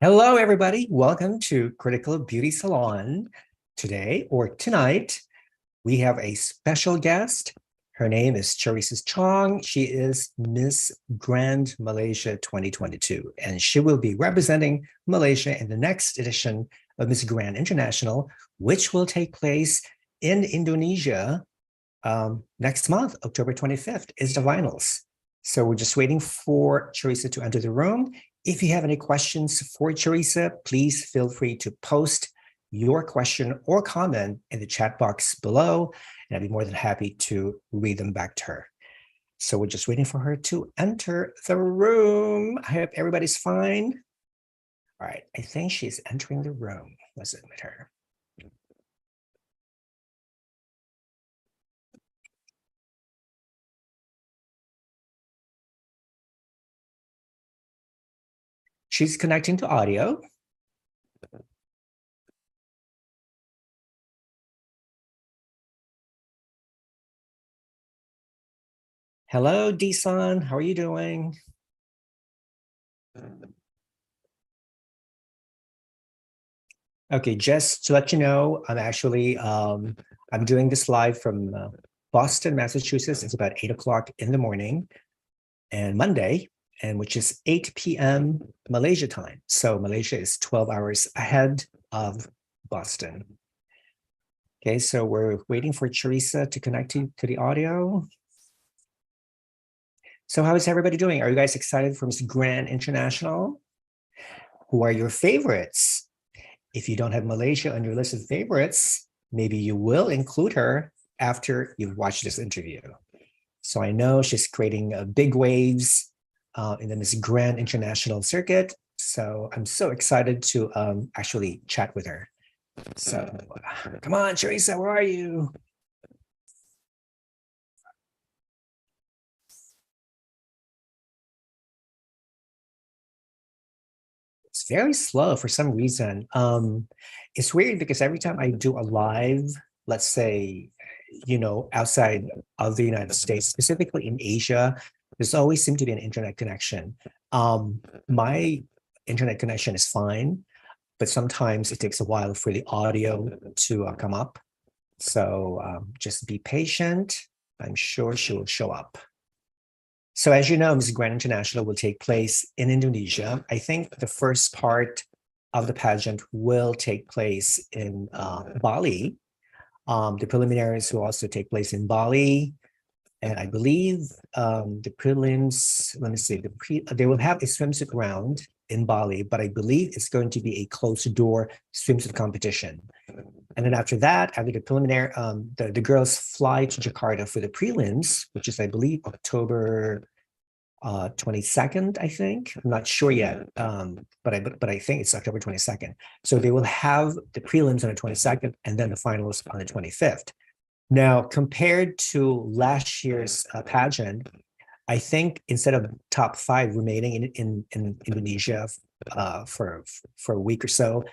Hello, everybody. Welcome to Critical Beauty Salon. Today or tonight, we have a special guest. Her name is Charissa Chong. She is Miss Grand Malaysia 2022, and she will be representing Malaysia in the next edition of Miss Grand International, which will take place in Indonesia next month, October 25th, is the finals. So we're just waiting for Charissa to enter the room. If you have any questions for Charissa, please feel free to post your question or comment in the chat box below, and I'd be more than happy to read them back to her. So we're just waiting for her to enter the room. I hope everybody's fine. All right, I think she's entering the room. Let's admit her. She's connecting to audio. Hello, D-san. How are you doing? Okay, just to let you know, I'm doing this live from Boston, Massachusetts. It's about 8 o'clock in the morning and Monday, and which is 8 p.m. Malaysia time. So Malaysia is 12 hours ahead of Boston. Okay, so we're waiting for Charissa to connect to the audio. So how is everybody doing? Are you guys excited for Miss Grand International? Who are your favorites? If you don't have Malaysia on your list of favorites, maybe you will include her after you've watched this interview. So I know she's creating big waves in the Miss Grand International circuit. So I'm so excited to actually chat with her. So come on, Charissa, where are you? It's very slow for some reason. It's weird because every time I do a live, let's say, outside of the United States, specifically in Asia, there's always seemed to be an internet connection. My internet connection is fine, but sometimes it takes a while for the audio to come up. So just be patient. I'm sure she will show up. So as you know, Miss Grand International will take place in Indonesia. I think the first part of the pageant will take place in Bali. The preliminaries will also take place in Bali. And I believe the prelims, let me see, they will have a swimsuit round in Bali, but I believe it's going to be a closed door swimsuit competition. And then after that, after the preliminary, the girls fly to Jakarta for the prelims, which is, I believe, October 22nd, I think. I'm not sure yet, but I think it's October 22nd. So they will have the prelims on the 22nd and then the finals on the 25th. Now, compared to last year's pageant, I think instead of top 5 remaining in Indonesia for a week or so,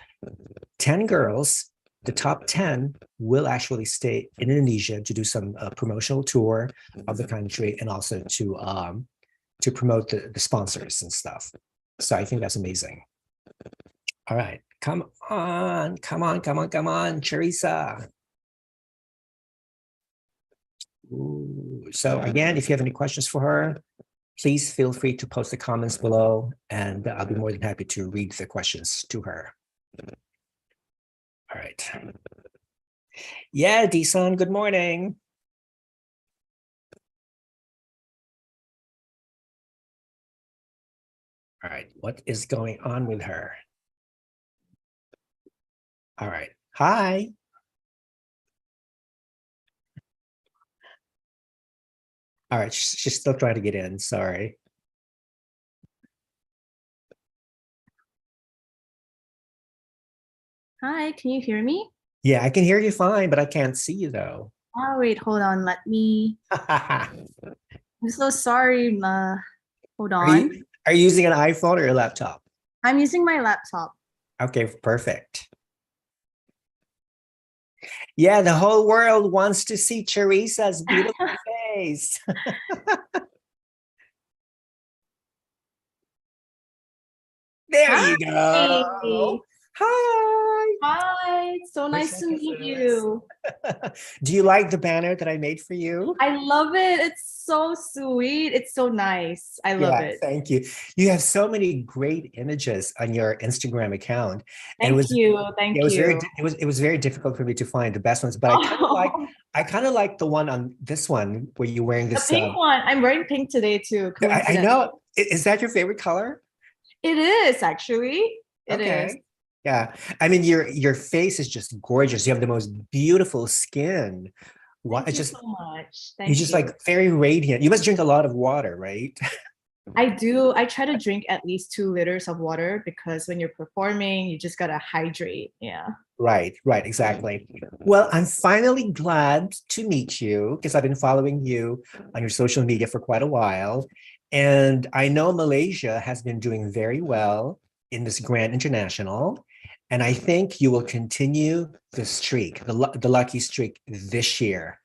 10 girls, the top 10 will actually stay in Indonesia to do some promotional tour of the country and also to promote the sponsors and stuff. So I think that's amazing. All right, come on, Charissa. Ooh. So again, if you have any questions for her, please feel free to post the comments below, and I'll be more than happy to read the questions to her. All right. Yeah, D-san, good morning. All right, what is going on with her? All right, hi. All right, she's still trying to get in, sorry. Hi, can you hear me? Yeah, I can hear you fine, but I can't see you though. Oh, wait, hold on. I'm so sorry. Hold Are on. you using an iPhone or your laptop? I'm using my laptop. Okay, perfect. Yeah, the whole world wants to see Charissa's beautiful face. There Hi. you go. Hi. Hi. It's so First nice I to kiss meet this. you. Do you like the banner that I made for you? I love it. It's so sweet. It's so nice. I love Yeah, it. thank you. You have so many great images on your Instagram account, and Thank you. it Thank was you. it was very difficult for me to find the best ones. But Oh, I kind of like the one on this one where you're wearing the this. pink one. I'm wearing pink today too, I coincidentally. know. Is that your favorite color? It is actually. It is. Okay. Yeah. I mean, your face is just gorgeous. You have the most beautiful skin. What? Thank It's you just so much. you're Thank just you. like very radiant. You must drink a lot of water, right? I do. I try to drink at least 2 liters of water because when you're performing, you just gotta hydrate. Yeah. Right, right, exactly. Well, I'm finally glad to meet you because I've been following you on your social media for quite a while. And I know Malaysia has been doing very well in this Grand International. And I think you will continue the streak, the lucky streak this year.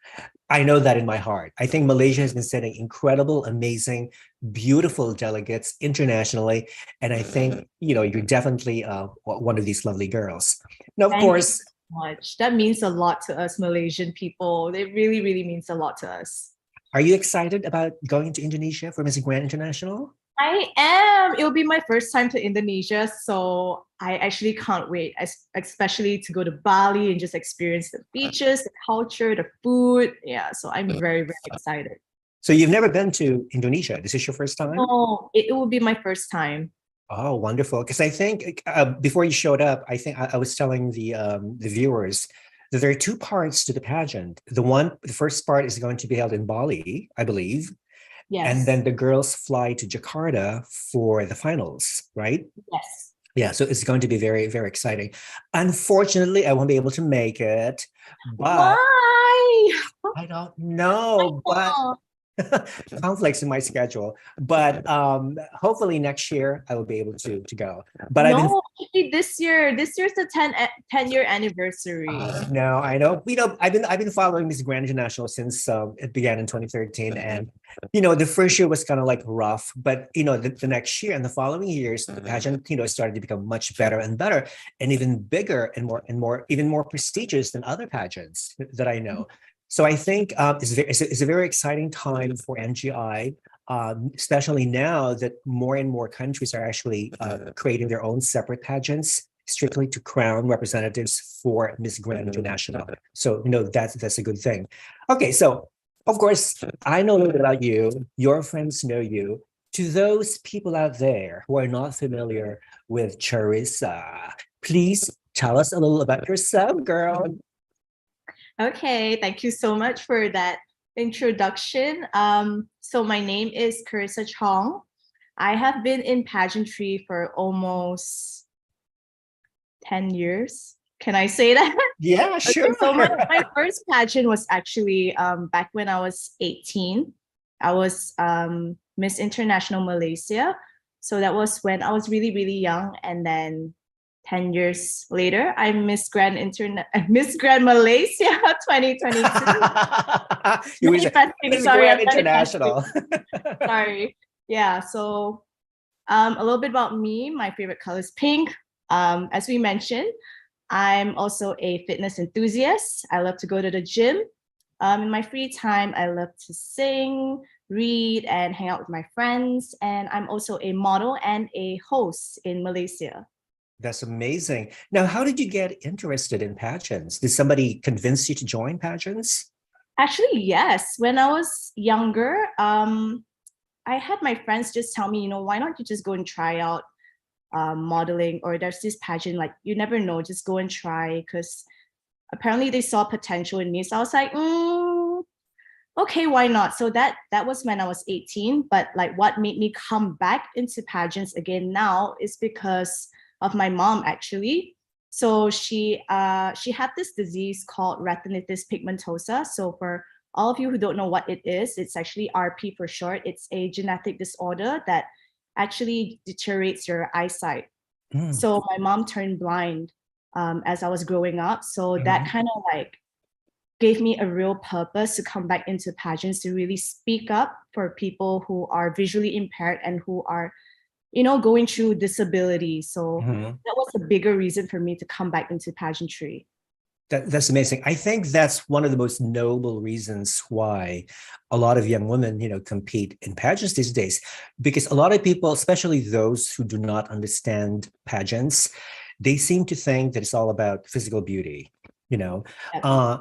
I know that in my heart. I think Malaysia has been sending incredible, amazing, beautiful delegates internationally. And I think, you're definitely one of these lovely girls. Now, of Thank you course, so much. That means a lot to us Malaysian people. It really, really means a lot to us. are you excited about going to Indonesia for Miss Grand International? I am. It'll be my first time to Indonesia, so I actually can't wait, especially to go to Bali and just experience the beaches, the culture, the food. Yeah, so I'm very, very excited. So you've never been to Indonesia. This is your first time? No, it will be my first time. Oh, wonderful. Because I think before you showed up, I think I was telling the viewers that there are two parts to the pageant. The first part is going to be held in Bali, I believe, and Yes, then the girls fly to Jakarta for the finals, right? yes. Yeah, so it's going to be very, very exciting. Unfortunately, I won't be able to make it, but Why? I don't know. But Oh, conflicts in my schedule, but hopefully next year I will be able to go. But I've been no, actually this year's the 10-year anniversary. no, I know. I've been following Miss Grand International since it began in 2013, and the first year was kind of like rough, but the next year and the following years, the pageant started to become much better and better, and even bigger and more even more prestigious than other pageants that I know. So I think it's a very exciting time for NGI. Especially now that more and more countries are actually creating their own separate pageants strictly to crown representatives for Miss Grand International. So, that's a good thing. Okay, so of course, I know a little bit about you. Your friends know you. To those people out there who are not familiar with Charissa, please tell us a little about yourself, girl. Okay, thank you so much for that introduction. So my name is Charissa Chong. I have been in pageantry for almost 10 years. Can I say that? Yeah, Okay, sure. so my first pageant was actually back when I was 18. I was Miss International Malaysia. So that was when I was really, really young. And then 10 years later, I'm Miss Grand Malaysia 2022. You was Manifesting, Miss sorry, Grand I'm manifesting. International. Sorry. Yeah, so a little bit about me. My favorite color is pink. As we mentioned, I'm also a fitness enthusiast. I love to go to the gym. In my free time, I love to sing, read, and hang out with my friends. And I'm also a model and a host in Malaysia. That's amazing. Now, how did you get interested in pageants? Did somebody convince you to join pageants? Actually, yes. When I was younger, I had my friends just tell me, why don't you just go and try out modeling, or there's this pageant, like you never know, just go and try, because apparently they saw potential in me. So I was like, okay, why not? So that was when I was 18. But like what made me come back into pageants again now is because of my mom, actually. So she had this disease called retinitis pigmentosa. So for all of you who don't know what it is, it's actually RP for short. It's a genetic disorder that actually deteriorates your eyesight. Mm. So my mom turned blind as I was growing up. So that Mhm. kind of like gave me a real purpose to come back into pageants, to really speak up for people who are visually impaired and who are going through disability. So Mhm. that was a bigger reason for me to come back into pageantry. That's amazing. I think that's one of the most noble reasons why a lot of young women, compete in pageants these days, because a lot of people, especially those who do not understand pageants, they seem to think that it's all about physical beauty. You know, Yeah, uh,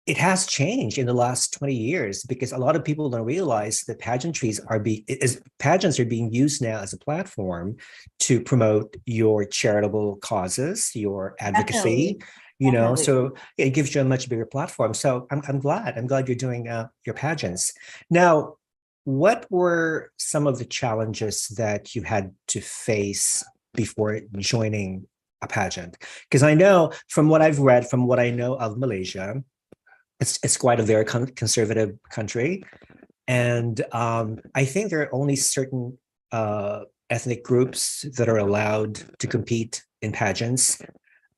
it has changed in the last 20 years because a lot of people don't realize that pageants are being used now as a platform to promote your charitable causes, your advocacy, definitely, definitely. so it gives you a much bigger platform. So I'm glad you're doing your pageants. Now, what were some of the challenges that you had to face before joining a pageant? Because I know from what I've read, from what I know of Malaysia, it's quite a very conservative country, and I think there are only certain ethnic groups that are allowed to compete in pageants.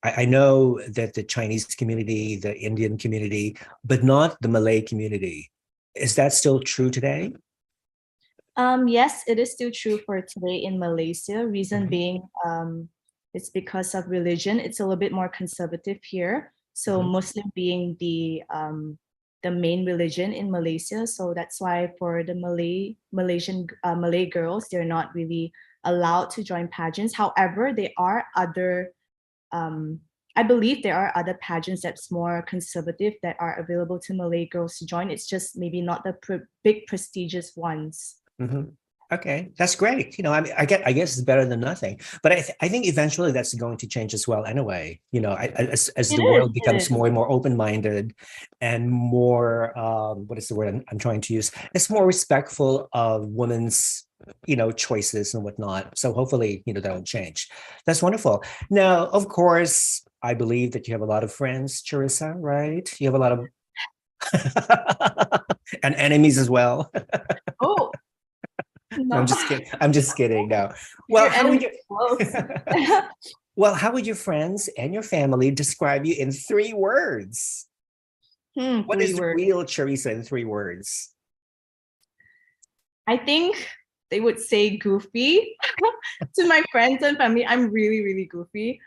I know that the Chinese community, the Indian community, but not the Malay community. Is that still true today? Yes, it is still true for today in Malaysia. Reason Mhm, being, it's because of religion. It's a little bit more conservative here. So mhm. Muslim being the main religion in Malaysia. So that's why for the Malay girls, they're not really allowed to join pageants. However, there are other um, I believe there are other pageants that's more conservative that are available to Malay girls to join. It's just maybe not the big prestigious ones. Mhm. Okay, that's great. I mean, I guess it's better than nothing. But I think eventually that's going to change as well. Anyway, as It the is, world it becomes is. more and more open-minded, and more what is the word I'm trying to use? It's more respectful of women's choices and whatnot. So hopefully that will change. That's wonderful. Now, of course, I believe that you have a lot of friends, Charissa, right? You have a lot of and enemies as well. Oh, No, I'm no, just kidding. I'm just kidding. No. Well, your how would enemy you close. well, how would your friends and your family describe you in 3 words? What Three is the words. real Charissa in 3 words? I think they would say goofy to my friends and family. I'm really, really goofy.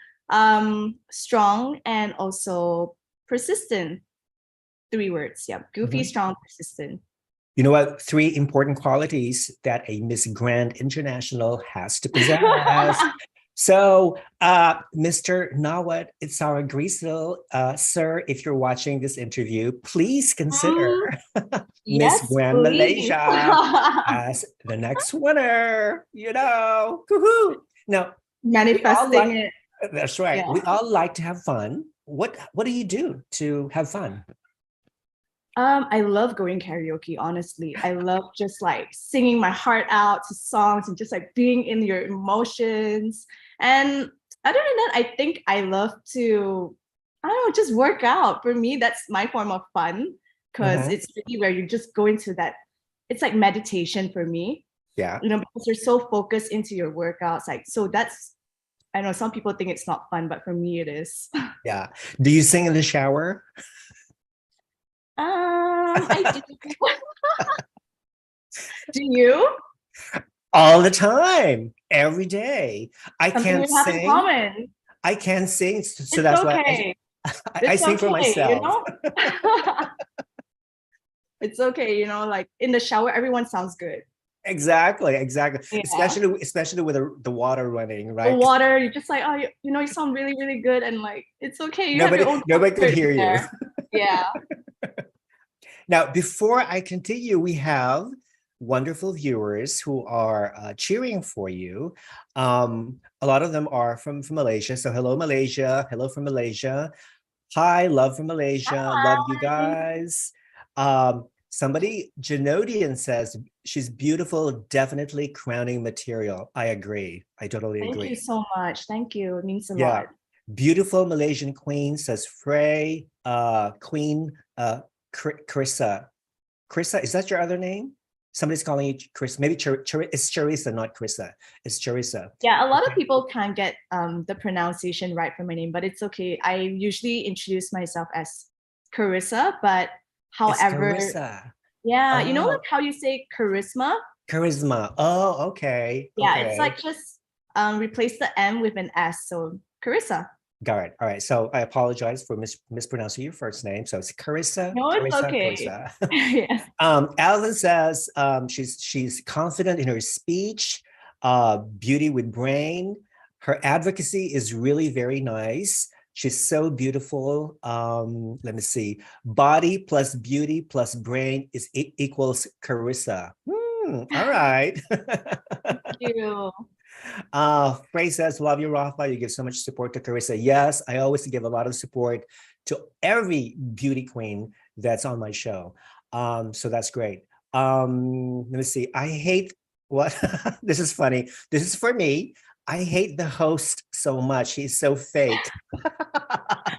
Strong and also persistent. 3 words. Yeah. Goofy, Mhm. strong, persistent. You know what? 3 important qualities that a Miss Grand International has to possess. So, Mr. Nawat, it's our Greasel. Sir, if you're watching this interview, please consider Mm, Miss yes, Grand please. Malaysia as the next winner. Woohoo! Now, we all Manifesting like, it. that's right. Yeah. We all like to have fun. What do you do to have fun? I love going karaoke, honestly. I love just like singing my heart out to songs and just like being in your emotions. And other than that, I think I love to, I don't know, just work out. For me, that's my form of fun because Mhm. it's really where you just go into that, it's like meditation for me, Yeah. because you're so focused into your workouts. Like, so that's, I know some people think it's not fun, but for me it is. Yeah. Do you sing in the shower? I do. Do you? All the time, every day. I Something can't we have in sing. common. I can't sing, so It's that's why okay. I It's sing for okay, myself. It's okay, like in the shower, everyone sounds good. Exactly, exactly. Yeah. Especially with the water running, The right? 'Cause water, you're just like, oh, you sound really, really good. And like, it's okay. You have your own nobody could concert hear you. there. Yeah. Now, before I continue, we have wonderful viewers who are cheering for you. A lot of them are from Malaysia. So hello, Malaysia. Hello from Malaysia. Hi, love from Malaysia. Love you Hi. guys. Somebody, Janodian says she's beautiful, definitely crowning material. I agree. I totally Thank you agree. so much. Thank you. It means a Yeah. lot. Beautiful Malaysian queen, says Frey. Queen Carissa. Carissa, is that your other name? Somebody's calling you Chris. Maybe it's Charissa, not Carissa. It's Charissa. Yeah, a lot of Okay. people can't get the pronunciation right for my name, but it's okay. I usually introduce myself as Carissa, but It's however, Carissa. yeah, like Oh, how you say charisma? Charisma. Oh, okay. Yeah, it's Okay. like just replace the M with an S. So Charissa. Got it. All right. So I apologize for mispronouncing your first name. So it's Carissa, No, it's Carissa, okay. Carissa. Yes. Alan says she's confident in her speech, beauty with brain. Her advocacy is really very nice. She's so beautiful. Let me see. Body plus beauty plus brain is equals Carissa. All right. Thank you. Frey says, love you, Rafa. You give so much support to Carissa. Yes, I always give a lot of support to every beauty queen that's on my show. So that's great. Let me see. I hate what this is funny. This is for me. I hate the host so much. He's so fake.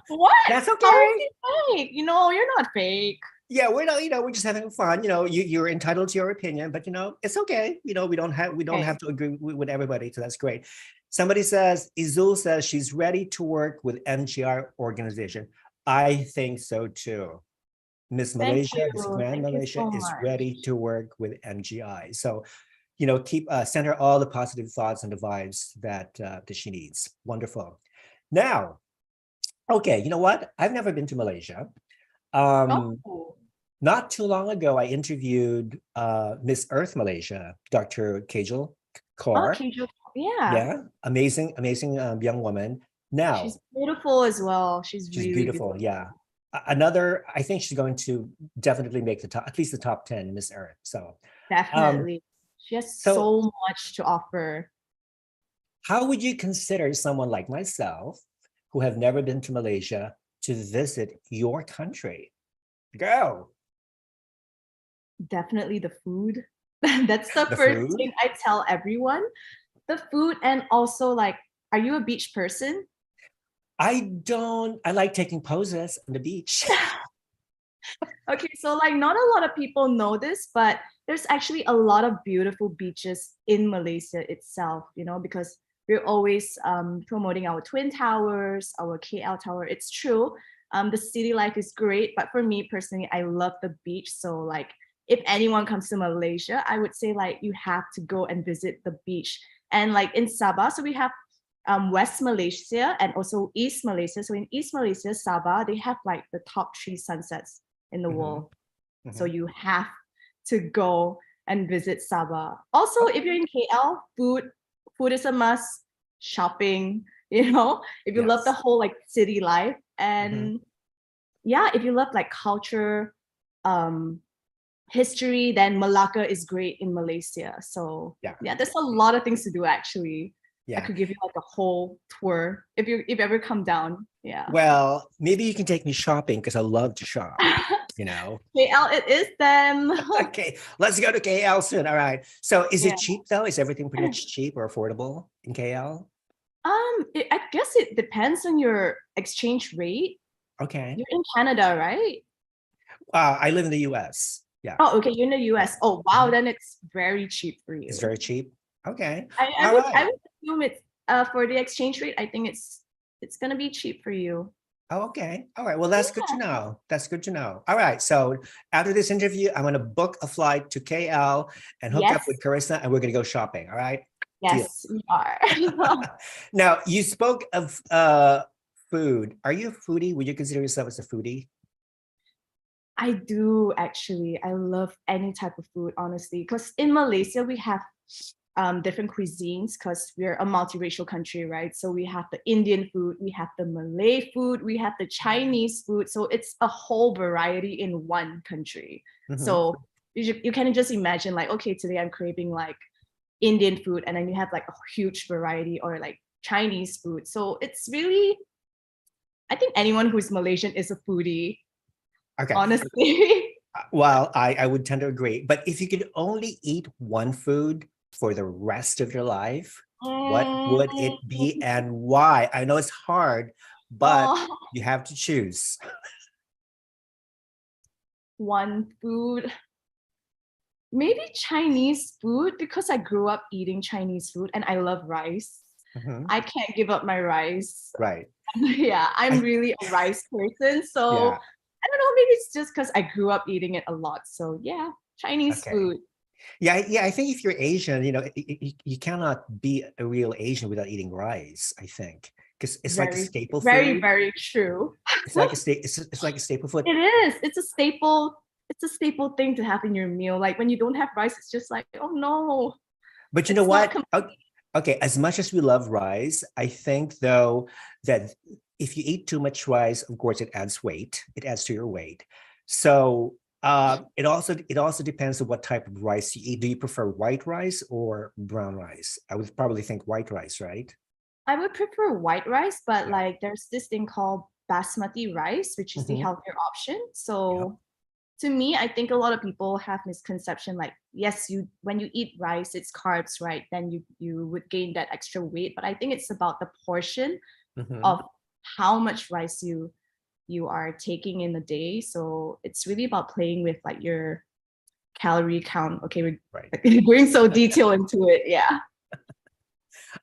What? That's How is okay. he fake? You know, you're not fake. Yeah, we're not, we're just having fun. You're entitled to your opinion, but it's okay. We don't have Okay. to agree with everybody. So that's great. Somebody says, Izul says she's ready to work with MGR organization. I think so too. Miss Thank Malaysia, Miss you. Grand Thank you Malaysia so is much. ready to work with MGI. So, keep send her all the positive thoughts and the vibes that she needs. Wonderful. Now, okay, you know what? I've never been to Malaysia. Um, Oh, not too long ago, I interviewed Miss Earth Malaysia, Dr. Kajal Kaur. okay. Yeah. Yeah, amazing, amazing young woman. She's Now, beautiful as well. She's she's really beautiful. beautiful. Yeah. Another, I think she's going to definitely make the top, at least the top 10 in Miss Earth. Um, Definitely. She has so so much to offer. how would you consider someone like myself who have never been to Malaysia to visit your country? Go. Definitely the food. That's the The first food? thing I tell everyone. The food, and also like, are you a beach person? I like taking poses on the beach. Okay, so like not a lot of people know this, but there's actually a lot of beautiful beaches in Malaysia itself, because we're always promoting our Twin Towers, our KL Tower. It's true. The city life is great, but for me personally, I love the beach. So like if anyone comes to Malaysia, I would say like you have to go and visit the beach. And like in Sabah, so we have West Malaysia and also East Malaysia. So in East Malaysia, Sabah, they have like the top 3 sunsets in the Mhm, world. So mhm. you have to go and visit Sabah. Also, if you're Okay. in KL, food is a must. Shopping, if you love the Yes. whole like city life, Mhm. and yeah, if you love like culture, um, history, then Malacca is great in Malaysia. So Yeah. yeah, there's a lot of things to do actually. I Yeah. could give you like a whole tour if you ever come down. Yeah. Well, maybe you can take me shopping because I love to shop, you know. KL it is then. Okay, let's go to KL soon. All right. So is Yeah. it cheap though? Is everything pretty much cheap or affordable in KL? I guess it depends on your exchange rate. Okay. You're in Canada, right? I live in the US. Yeah. Oh, okay, you're in the Yeah. US. Oh, wow, Mhm. then it's very cheap for It's you. very cheap. Okay. I All would I right. would assume it's for the exchange rate, I think it's gonna be cheap for you. Oh, okay. All right. Well, that's good to Yeah. know. That's good to know. All right. So after this interview, I'm going to book a flight to KL and hook up with Yes, Carissa, and we're going to go shopping. All right. Deal. yes, we are. Now, you spoke of food. Are you a foodie? Would you consider yourself as a foodie? I do actually. I love any type of food, honestly. Because in Malaysia, we have different cuisines because we're a multiracial country, right? So we have the Indian food, we have the Malay food, we have the Chinese food. So it's a whole variety in one country. Mhm. So you can just imagine like, okay, today I'm craving like Indian food, and then you have like a huge variety, or like Chinese food. So it's really, I think anyone who's Malaysian is a foodie, Okay. honestly. Well, I would tend to agree. But if you could only eat one food for the rest of your life, what would Mm, it be and why? I know it's hard, but oh, you have to choose. one food. Maybe Chinese food because I grew up eating Chinese food and I love rice. Mhm. I can't give up my rice. Right. Yeah, I'm I, really a rice person. So yeah. I don't know, maybe it's just because I grew up eating it a lot. So yeah, Chinese Okay. food. Yeah, I think if you're Asian, you cannot be a real Asian without eating rice, I think, because it's like a Very, staple very, food. very true. It's like a staple food. It is. It's a staple. It's a staple thing to have in your meal. Like when you don't have rice, it's just like, oh no, But you know it's not what? complete. Okay, as much as we love rice, I think though that if you eat too much rice, of course it adds weight. It adds to your weight. So it also depends on what type of rice you eat. Do you prefer white rice or brown rice? I would probably think white rice, right? I would prefer white rice, but Yeah. like there's this thing called basmati rice, which is the Hmm. healthier option. Yep. So to me, I think a lot of people have misconception like, yes, you when you eat rice, it's carbs, right? Then you would gain that extra weight. But I think it's about the portion Hmm. of how much rice you are taking in a day. So it's really about playing with like your calorie count. Okay, we're Right. going so detailed into it. Yeah.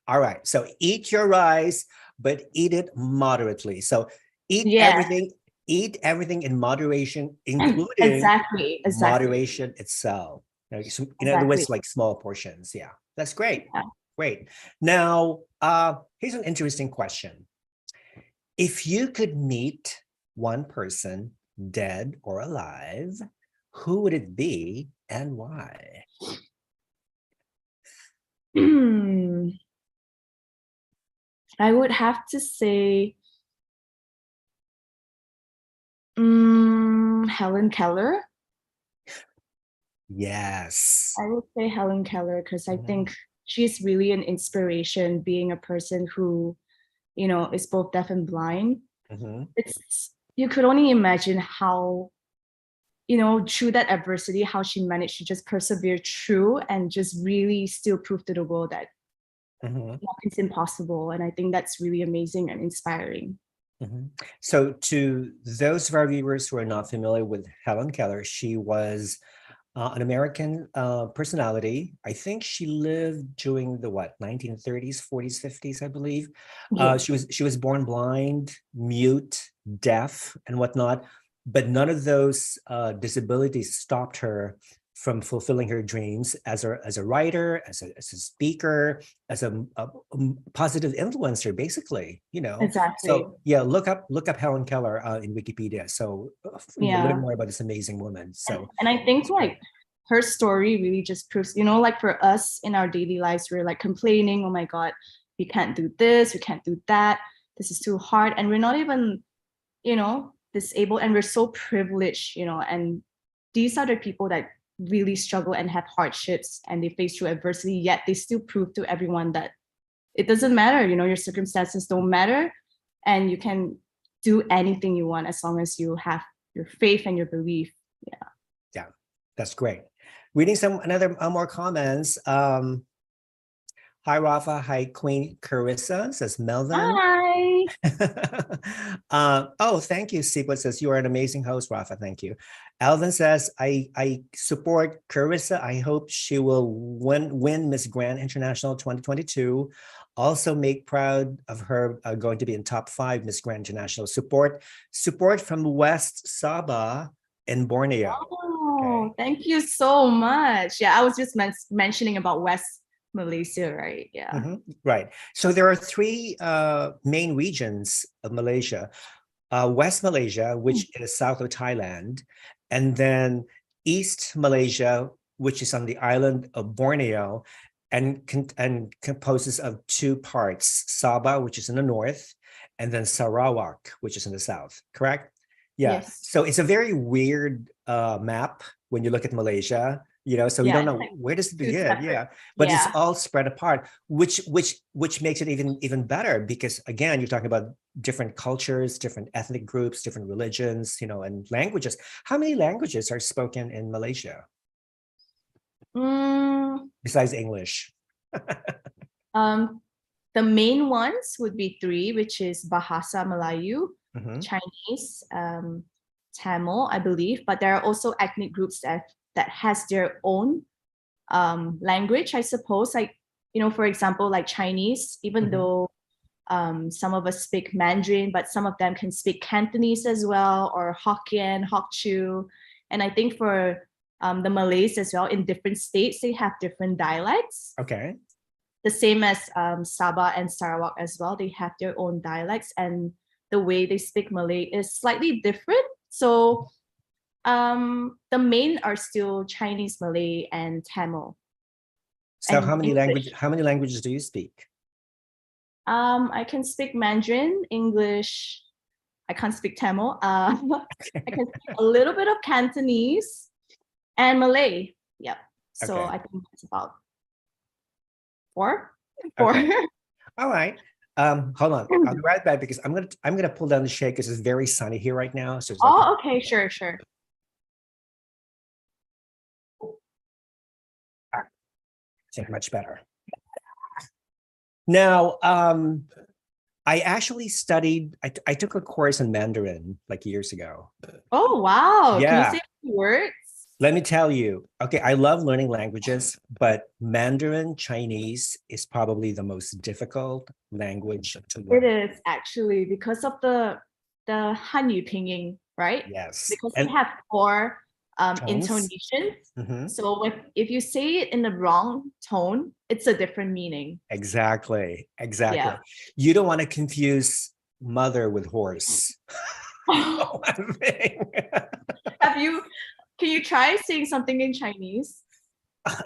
All right. So eat your rice, but eat it moderately. So eat Yeah. everything, eat everything in moderation, including Exactly. moderation itself. So in other Exactly. words, like small portions. Yeah, that's great. Yeah. Great. Now, here's an interesting question. If you could meet one person, dead or alive, who would it be and why? I would have to say Helen Keller. Yes. I would say Helen Keller because I Mhm. think she's really an inspiration being a person who, is both deaf and blind. Mhm. It's you could only imagine how, through that adversity, how she managed to just persevere through and just really still prove to the world that Mhm. nothing's impossible. And I think that's really amazing and inspiring. Mhm. So, to those of our viewers who are not familiar with Helen Keller, she was an American personality. I think she lived during the 1930s, 40s, 50s, I believe. Yeah, She was born blind, mute, deaf, and whatnot, but none of those disabilities stopped her from fulfilling her dreams as a writer, as a speaker, as a positive influencer, basically. exactly. So yeah, look up Helen Keller in Wikipedia. So learn Yeah. more about this amazing woman. So And I think it's great. like her story really just proves, like for us in our daily lives, we're like complaining, oh my God, we can't do this, we can't do that. This is too hard. And we're not even, disabled and we're so privileged, and these are the people that really struggle and have hardships and they face through adversity, yet they still prove to everyone that it doesn't matter, your circumstances don't matter and you can do anything you want as long as you have your faith and your belief. Yeah. Yeah, that's great. Reading some another more comments. Hi Rafa, hi Queen Carissa, says Melvin. Hi. Oh, thank you. Siput says you are an amazing host, Rafa. Thank you. Alvin says I support Carissa. I hope she will win Miss Grand International 2022. Also, make proud of her going to be in top 5 Miss Grand International. Support from West Sabah in Borneo. Okay. Oh, thank you so much. Yeah, I was just mentioning about West Malaysia, right? Yeah. Mhm. Right. So there are 3 main regions of Malaysia. West Malaysia, which is south of Thailand, and then East Malaysia, which is on the island of Borneo, and composes of 2 parts: Sabah, which is in the north, and then Sarawak, which is in the south. Correct? Yeah. Yes. So it's a very weird map when you look at Malaysia. So you Yeah, don't it's know like where does it two begin. separate. Yeah, but it's Yeah. all spread apart, which makes it even better because again, you're talking about different cultures, different ethnic groups, different religions, and languages. How many languages are spoken in Malaysia Mm, besides English? um, the main ones would be 3, which is Bahasa Melayu, Mhm. Chinese, Tamil, I believe. But there are also ethnic groups that has their own language, I suppose. Like, for example, like Chinese, even Mhm. though some of us speak Mandarin, but some of them can speak Cantonese as well, or Hokkien, Hokchu. And I think for the Malays as well. In different states, they have different dialects. Okay. The same as Sabah and Sarawak as well. They have their own dialects, and the way they speak Malay is slightly different. So the main are still Chinese, Malay, and Tamil. So And how many English. languages do you speak? I can speak Mandarin, English. I can't speak Tamil. I can speak a little bit of Cantonese and Malay. Yep. So Okay. I think that's about four. Okay. All right. Hold on. I'll be right back because I'm gonna pull down the shade because it's very sunny here right now. So it's like Oh, okay, sure. I think much better. Now, I actually studied. I took a course in Mandarin like years ago. Oh, wow. Can you Yeah. say a few words? Let me tell you. Okay, I love learning languages, but Mandarin Chinese is probably the most difficult language to It learn. is actually because of the Hanyu pinyin, right? Yes. Because And they have four tones. intonations. Mhm. So if you say it in the wrong tone, it's a different meaning. Exactly. Yeah. You don't want to confuse mother with horse. One thing. Can you try saying something in Chinese?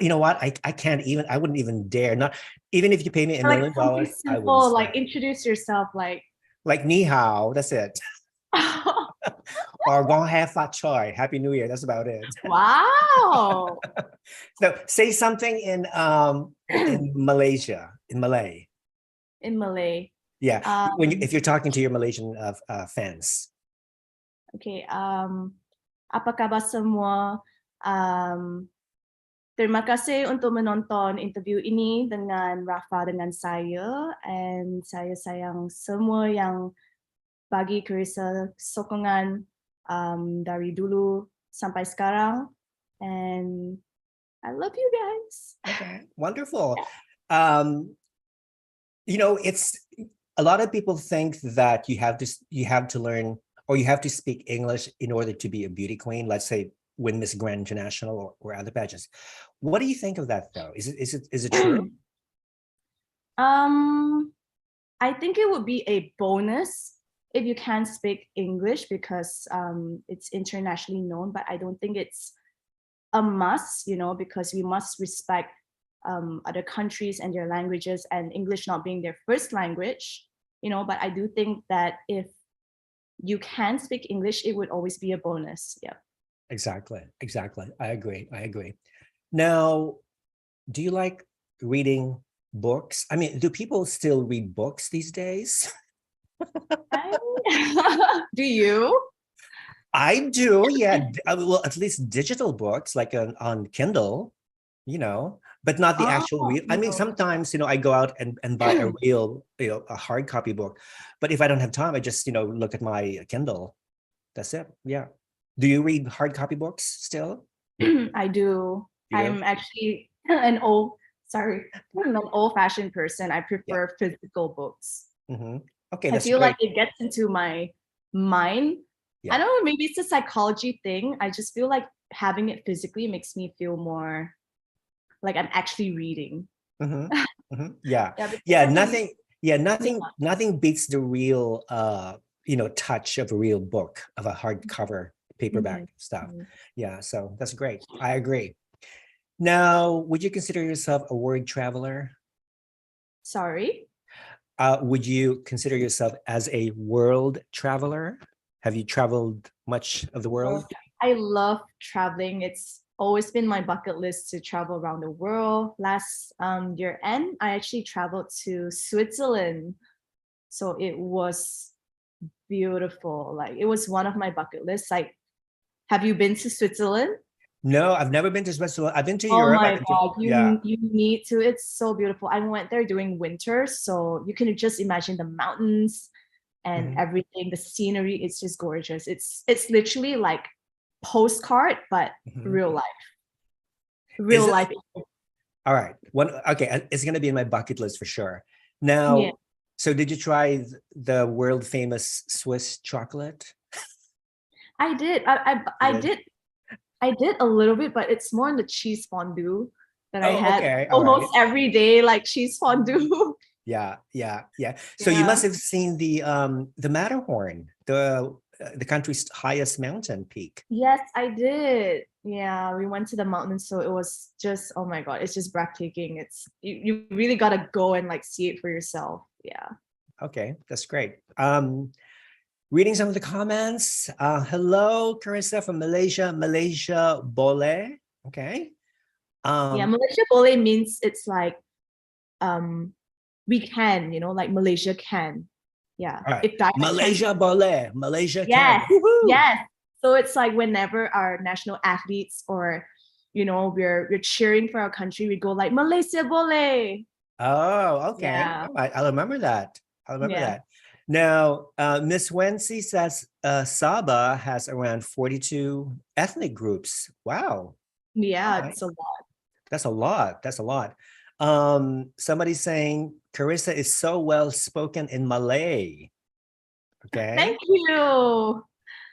You know what? I can't even, I wouldn't even dare. Not even if you pay me $1 Like million, something I wouldn't simple, like say. introduce yourself, like Like ni hao, that's it. Or gong have fat choy, Happy New Year. That's about it. wow. So say something in Malaysia, in Malay. In Malay. Yeah. If you're Um, talking to your Malaysian fans. okay. Apa kabar semua? Terima kasih untuk menonton interview ini dengan Rafa dengan saya, and saya sayang semua yang bagi Charissa sokongan dari dulu sampai sekarang, and I love you guys. Okay, wonderful. It's a lot of people think that you have to learn or you have to speak English in order to be a beauty queen. Let's say win Miss Grand International or other pageants. What do you think of that though? Is it true? I think it would be a bonus if you can speak English because it's internationally known, but I don't think it's a must, because we must respect other countries and their languages, and English not being their first language, but I do think that if you can speak English, it would always be a bonus. Yeah. Exactly. I agree. Now, do you like reading books? I mean, do people still read books these days? Do you? I do, yeah. Well, at least digital books like on Kindle, but not the actual real. I mean, sometimes, I go out and buy a real, a hard copy book. But if I don't have time, I just, look at my Kindle. That's it. Yeah. Do you read hard copy books still? I do. You do? I'm actually an old-fashioned person. I prefer physical books. Okay, I feel like it gets into my mind. I don't know, maybe it's a psychology thing. I just feel like having it physically makes me feel more like I'm actually reading. Yeah. Nothing beats the real touch of a real book, of a hardcover paperback stuff. Yeah, so that's great. I agree. Now, would you consider yourself a word traveler? Sorry? Would you consider yourself as a world traveler? Have you traveled much of the world? I love traveling. It's always been my bucket list to travel around the world. Last year end, I actually traveled to Switzerland. So it was beautiful. Like, it was one of my bucket lists. Like, have you been to Switzerland? No, I've never been to Switzerland. I've been to Oh Europe. my God, you need to. It's so beautiful. I went there during winter, so you can just imagine the mountains and everything. The scenery is just gorgeous. It's literally like postcard, but real life. Real life. All right. Okay, it's gonna be in my bucket list for sure. Now, so did you try the world famous Swiss chocolate? I did. I did I did a little bit, but it's more on the cheese fondue that I Oh, had okay. All right. almost every day, like cheese fondue. Yeah, yeah, yeah. So you Yeah. must have seen the Matterhorn, the country's highest mountain peak. Yes, I did. Yeah, we went to the mountains, so it was just, oh my God, it's just breathtaking. You really gotta go and like see it for yourself. Yeah. Okay, that's great. Reading some of the comments. Hello, Carissa from Malaysia. Malaysia Bole. Okay. Yeah, Um, Malaysia Boleh means it's like um we can, like Malaysia can. Yeah. all right. If dialect can. Malaysia Bole. Malaysia can. Yes, Woohoo! yes. So it's like whenever our national athletes or we're cheering for our country, we go like Malaysia Boleh. Oh, okay. Yeah. All right. I'll remember that. I'll remember Yeah. that. Now, Miss Wency says Sabah has around 42 ethnic groups. Wow. All Yeah, right. it's a lot. That's a lot. That's a lot. Somebody's saying Carissa is so well spoken in Malay. Okay. Thank you.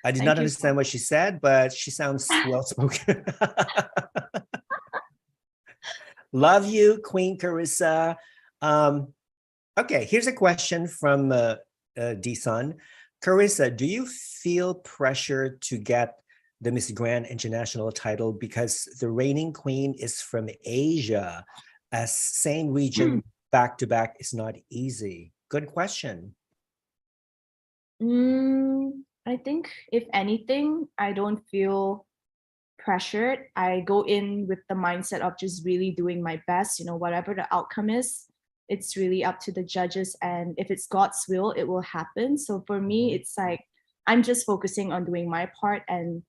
I did not Thank you. understand what she said, but she sounds well spoken. Love you, Queen Carissa. Um, okay, here's a question from D-Sun. Carissa, do you feel pressure to get the Miss Grand International title because the reigning queen is from Asia, as same region back to back is not easy? Good question. I think if anything, I don't feel pressured. I go in with the mindset of just really doing my best, whatever the outcome is, it's really up to the judges. And if it's God's will, it will happen. So for me, it's like I'm just focusing on doing my part and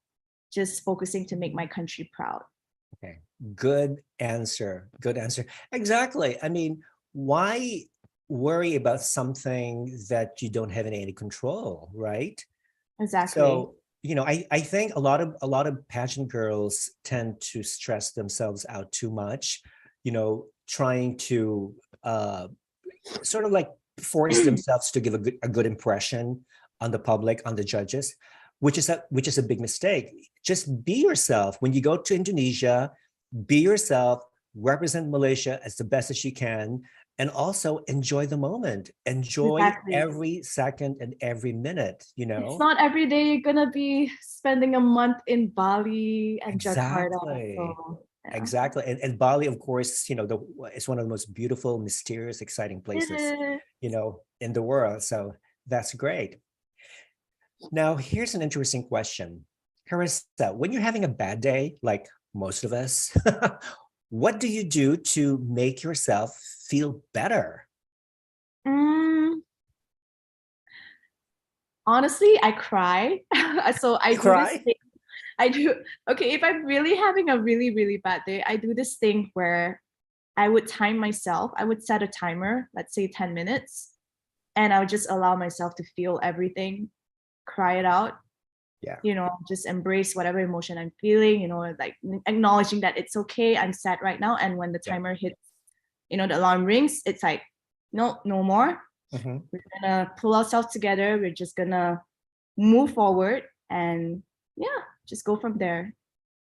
just focusing to make my country proud. Okay, good answer. Good answer. Exactly. I mean, why worry about something that you don't have any control, right? Exactly. So, I think a lot of pageant girls tend to stress themselves out too much, trying to sort of like force themselves to give a good impression on the public, on the judges, which is a big mistake. Just be yourself. When you go to Indonesia, be yourself, represent Malaysia as the best as you can, and also enjoy the moment. Enjoy Exactly. every second and every minute, It's not every day you're gonna be spending a month in Bali and Jakarta. Exactly. So yeah. Exactly. And Bali, of course, it's one of the most beautiful, mysterious, exciting It places, is. in the world. So that's great. Now, here's an interesting question. Carissa, when you're having a bad day, like most of us, what do you do to make yourself feel better? Mm, honestly, I cry. So I You do this cry? thing. I do, okay, if I'm really having a really, really bad day, I do this thing where I would time myself. I would set a timer, let's say 10 minutes, and I would just allow myself to feel everything, cry it out, Yeah. just embrace whatever emotion I'm feeling, like acknowledging that it's okay, I'm sad right now. And when the Yeah. timer hits, the alarm rings, it's like, no, no more. Mhm. We're gonna pull ourselves together. We're just gonna move forward and yeah, just go from there.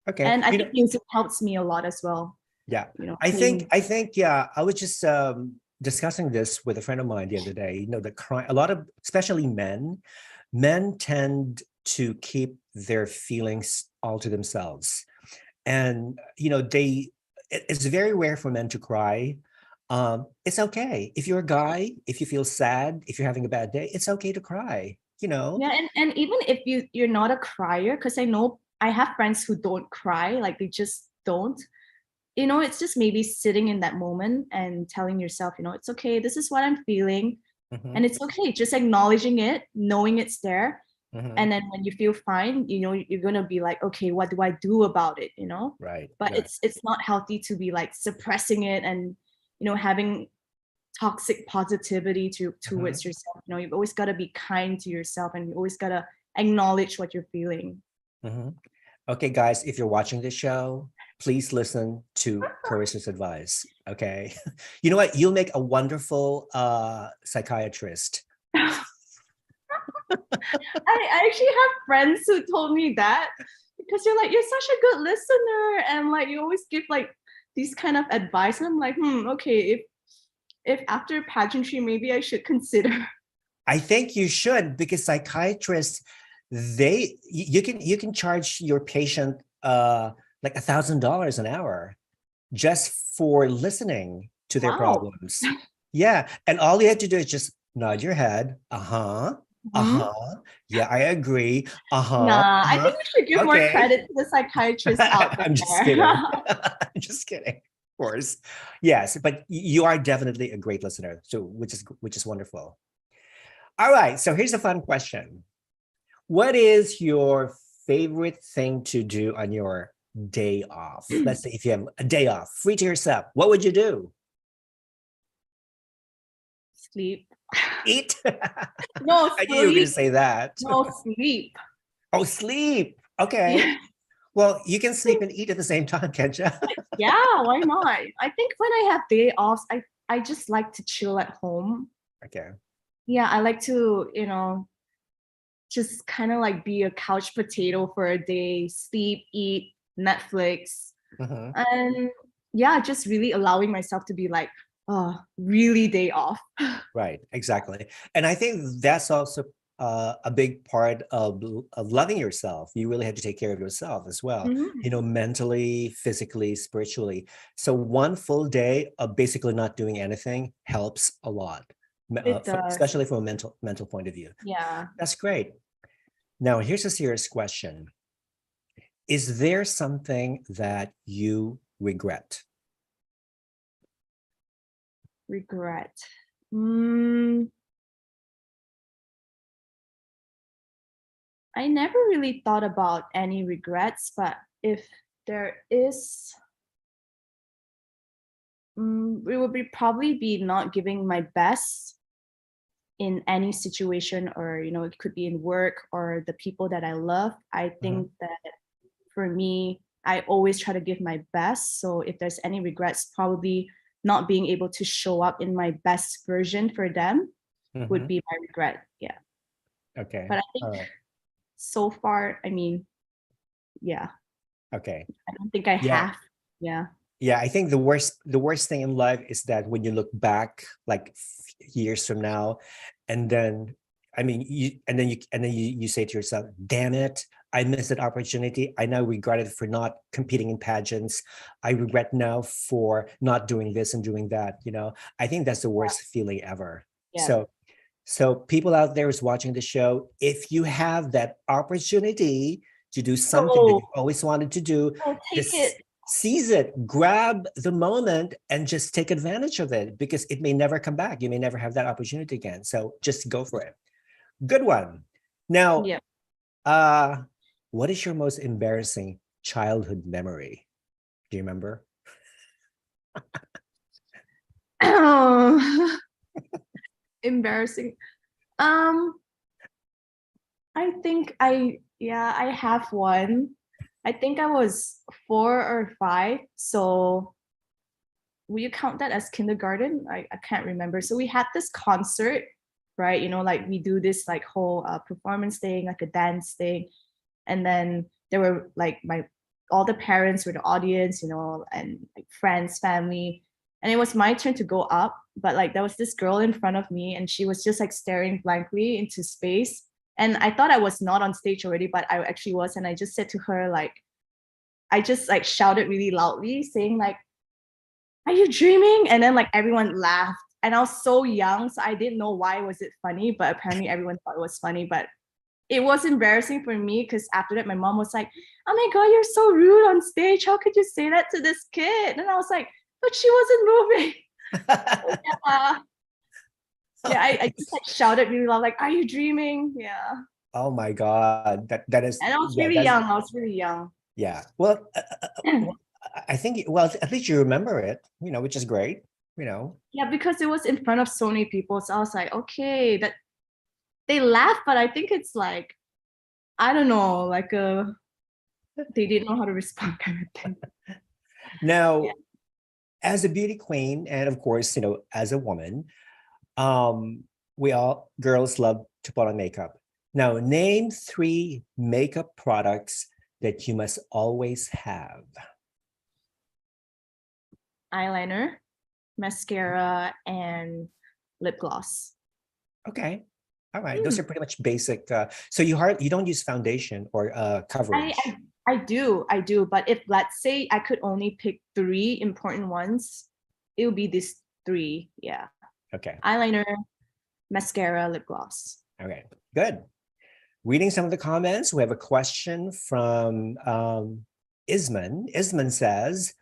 Okay. And I think music helps me a lot as well. Yeah. Playing. Yeah, I was just discussing this with a friend of mine the other day. The crime, a lot of, especially men tend to keep their feelings all to themselves. And it's very rare for men to cry. It's okay. If you're a guy, if you feel sad, if you're having a bad day, it's okay to cry, Yeah, and even if you're not a crier, because I know I have friends who don't cry, like they just don't. It's just maybe sitting in that moment and telling yourself, it's okay, this is what I'm feeling. Mhm, And it's okay, just acknowledging it, knowing it's there. mhm. And then when you feel fine, you're gonna be like, okay, what do I do about it? Right, But right. it's not healthy to be like suppressing it and having toxic positivity Mhm. towards yourself. You've always got to be kind to yourself and you always got to acknowledge what you're feeling. Mhm. Okay, guys, if you're watching this show, please listen to Carissa's advice. Okay. You know what? You'll make a wonderful psychiatrist. I actually have friends who told me that because you're like, you're such a good listener, and like you always give like these kind of advice. And I'm like, okay, if after pageantry, maybe I should consider. I think you should, because psychiatrists, you can charge your patient like $1,000 an hour just for listening to their Wow. problems. Yeah. And all you have to do is just nod your head. Yeah, I agree. Nah, I think we should give more credit to the psychiatrists out there. I'm just kidding. I'm just kidding. Of course. Yes, but you are definitely a great listener, so which is wonderful. All right, so here's a fun question. What is your favorite thing to do on your day off? Let's say if you have a day off, free to yourself, what would you do? Sleep. Eat? No, I knew you were going to say that. No, sleep. Oh, sleep. Okay. Yeah. Well, you can sleep and eat at the same time, can't you? Yeah, why not? I think when I have day offs, I just like to chill at home. Okay. Yeah, I like to, just kind of like be a couch potato for a day, sleep, eat, Netflix. And yeah, just really allowing myself to be like, really day off. Right, exactly. And I think that's also a big part of loving yourself. You really have to take care of yourself as well, mentally, physically, spiritually. So one full day of basically not doing anything helps a lot, especially from a mental point of view. Yeah. That's great. Now, here's a serious question. Is there something that you regret? Regret. I never really thought about any regrets, but if there is, it would probably be not giving my best in any situation, or it could be in work or the people that I love. I think that for me, I always try to give my best. So if there's any regrets, probably not being able to show up in my best version for them would be my regret. Yeah. Okay. But I think so far, yeah. Okay. I don't think I have. Yeah. Yeah, I think the worst thing in life is that when you look back like years from now, and then you say to yourself, damn it, I missed that opportunity. I now regret it for not competing in pageants. I regret now for not doing this and doing that. I think that's the worst feeling ever. Yeah. So people out there who's watching the show, if you have that opportunity to do something that you've always wanted to do, take it. Seize it, grab the moment, and just take advantage of it, because it may never come back. You may never have that opportunity again. So just go for it. Good one. Now, what is your most embarrassing childhood memory? Do you remember? Embarrassing. I think I have one. I think I was 4 or 5. So will you count that as kindergarten? I can't remember. So we had this concert, right? Like we do this like whole performance thing, like a dance thing. And then there were like all the parents were the audience, and like friends, family. And it was my turn to go up. But like there was this girl in front of me, and she was just like staring blankly into space. And I thought I was not on stage already, but I actually was. And I just said to her, like, I just like shouted really loudly saying like, are you dreaming? And then like everyone laughed. And I was so young, so I didn't know why was it funny, but apparently everyone thought it was funny. But it was embarrassing for me, because after that, my mom was like, oh my God, you're so rude on stage. How could you say that to this kid? And I was like, but she wasn't moving. I just like shouted really loud, like, are you dreaming? Yeah. Oh my God, that is. And I was really young. I was really young. Yeah. Well, I think, at least you remember it, which is great, Yeah, because it was in front of so many people. So I was like, okay, that they laughed, but I think it's like, I don't know, like they didn't know how to respond kind of thing. Now, as a beauty queen, and of course, as a woman, girls love to put on makeup. Now, name 3 makeup products that you must always have? Eyeliner, mascara, and lip gloss. Okay. All right. Those are pretty much basic. So you don't use foundation or coverage. I do. But if, let's say, I could only pick three important ones, it would be these three. Yeah. Okay. Eyeliner, mascara, lip gloss. Okay. Good. Reading some of the comments, we have a question from Isman. Isman says,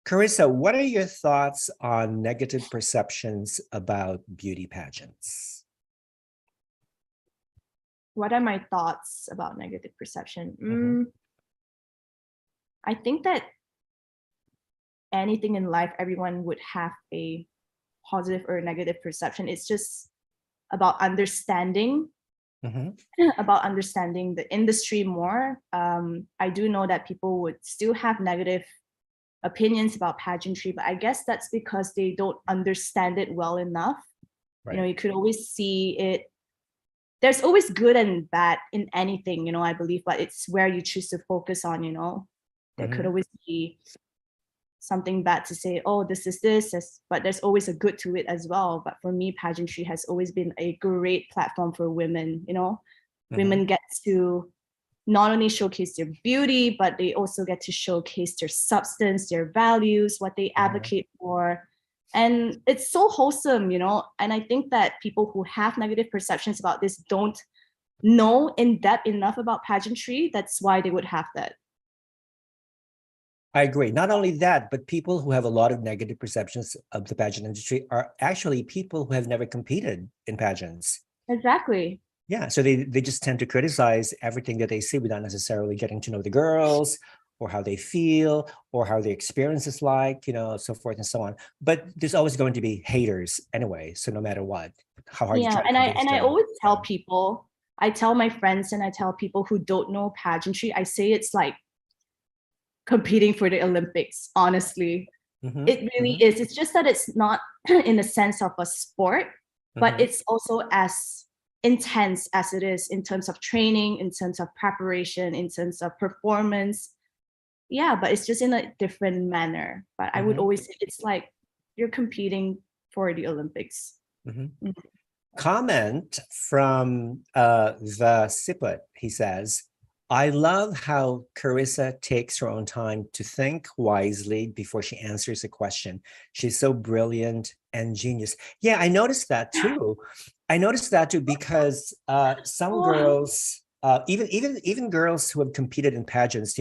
Charissa, what are your thoughts on negative perceptions about beauty pageants? What are my thoughts about negative perception? I think that anything in life, everyone would have a positive or negative perception. It's just about understanding the industry more. I do know that people would still have negative opinions about pageantry, but I guess that's because they don't understand it well enough. Right. You could always see it. There's always good and bad in anything, I believe, but it's where you choose to focus on, There could always be something bad to say, oh, this is this, but there's always a good to it as well. But for me, pageantry has always been a great platform for women, Women get to not only showcase their beauty, but they also get to showcase their substance, their values, what they advocate for. And it's so wholesome, and I think that people who have negative perceptions about this don't know in depth enough about pageantry. That's why they would have that. I agree. Not only that, but people who have a lot of negative perceptions of the pageant industry are actually people who have never competed in pageants. Exactly. Yeah, so they just tend to criticize everything that they see without necessarily getting to know the girls or how they feel or how their experience is like, so forth and so on. But there's always going to be haters anyway. So no matter what, how hard you try to convince them. I always tell people, I tell my friends and I tell people who don't know pageantry, I say it's like competing for the Olympics, honestly. It really is. It's just that it's not in the sense of a sport, but it's also as intense as it is in terms of training, in terms of preparation, in terms of performance. Yeah, but it's just in a different manner. But I would always say it's like you're competing for the Olympics. Comment from the Siput. He says, I love how Charissa takes her own time to think wisely before she answers a question. She's so brilliant and genius. Yeah, I noticed that too. Because some girls, even girls who have competed in pageants,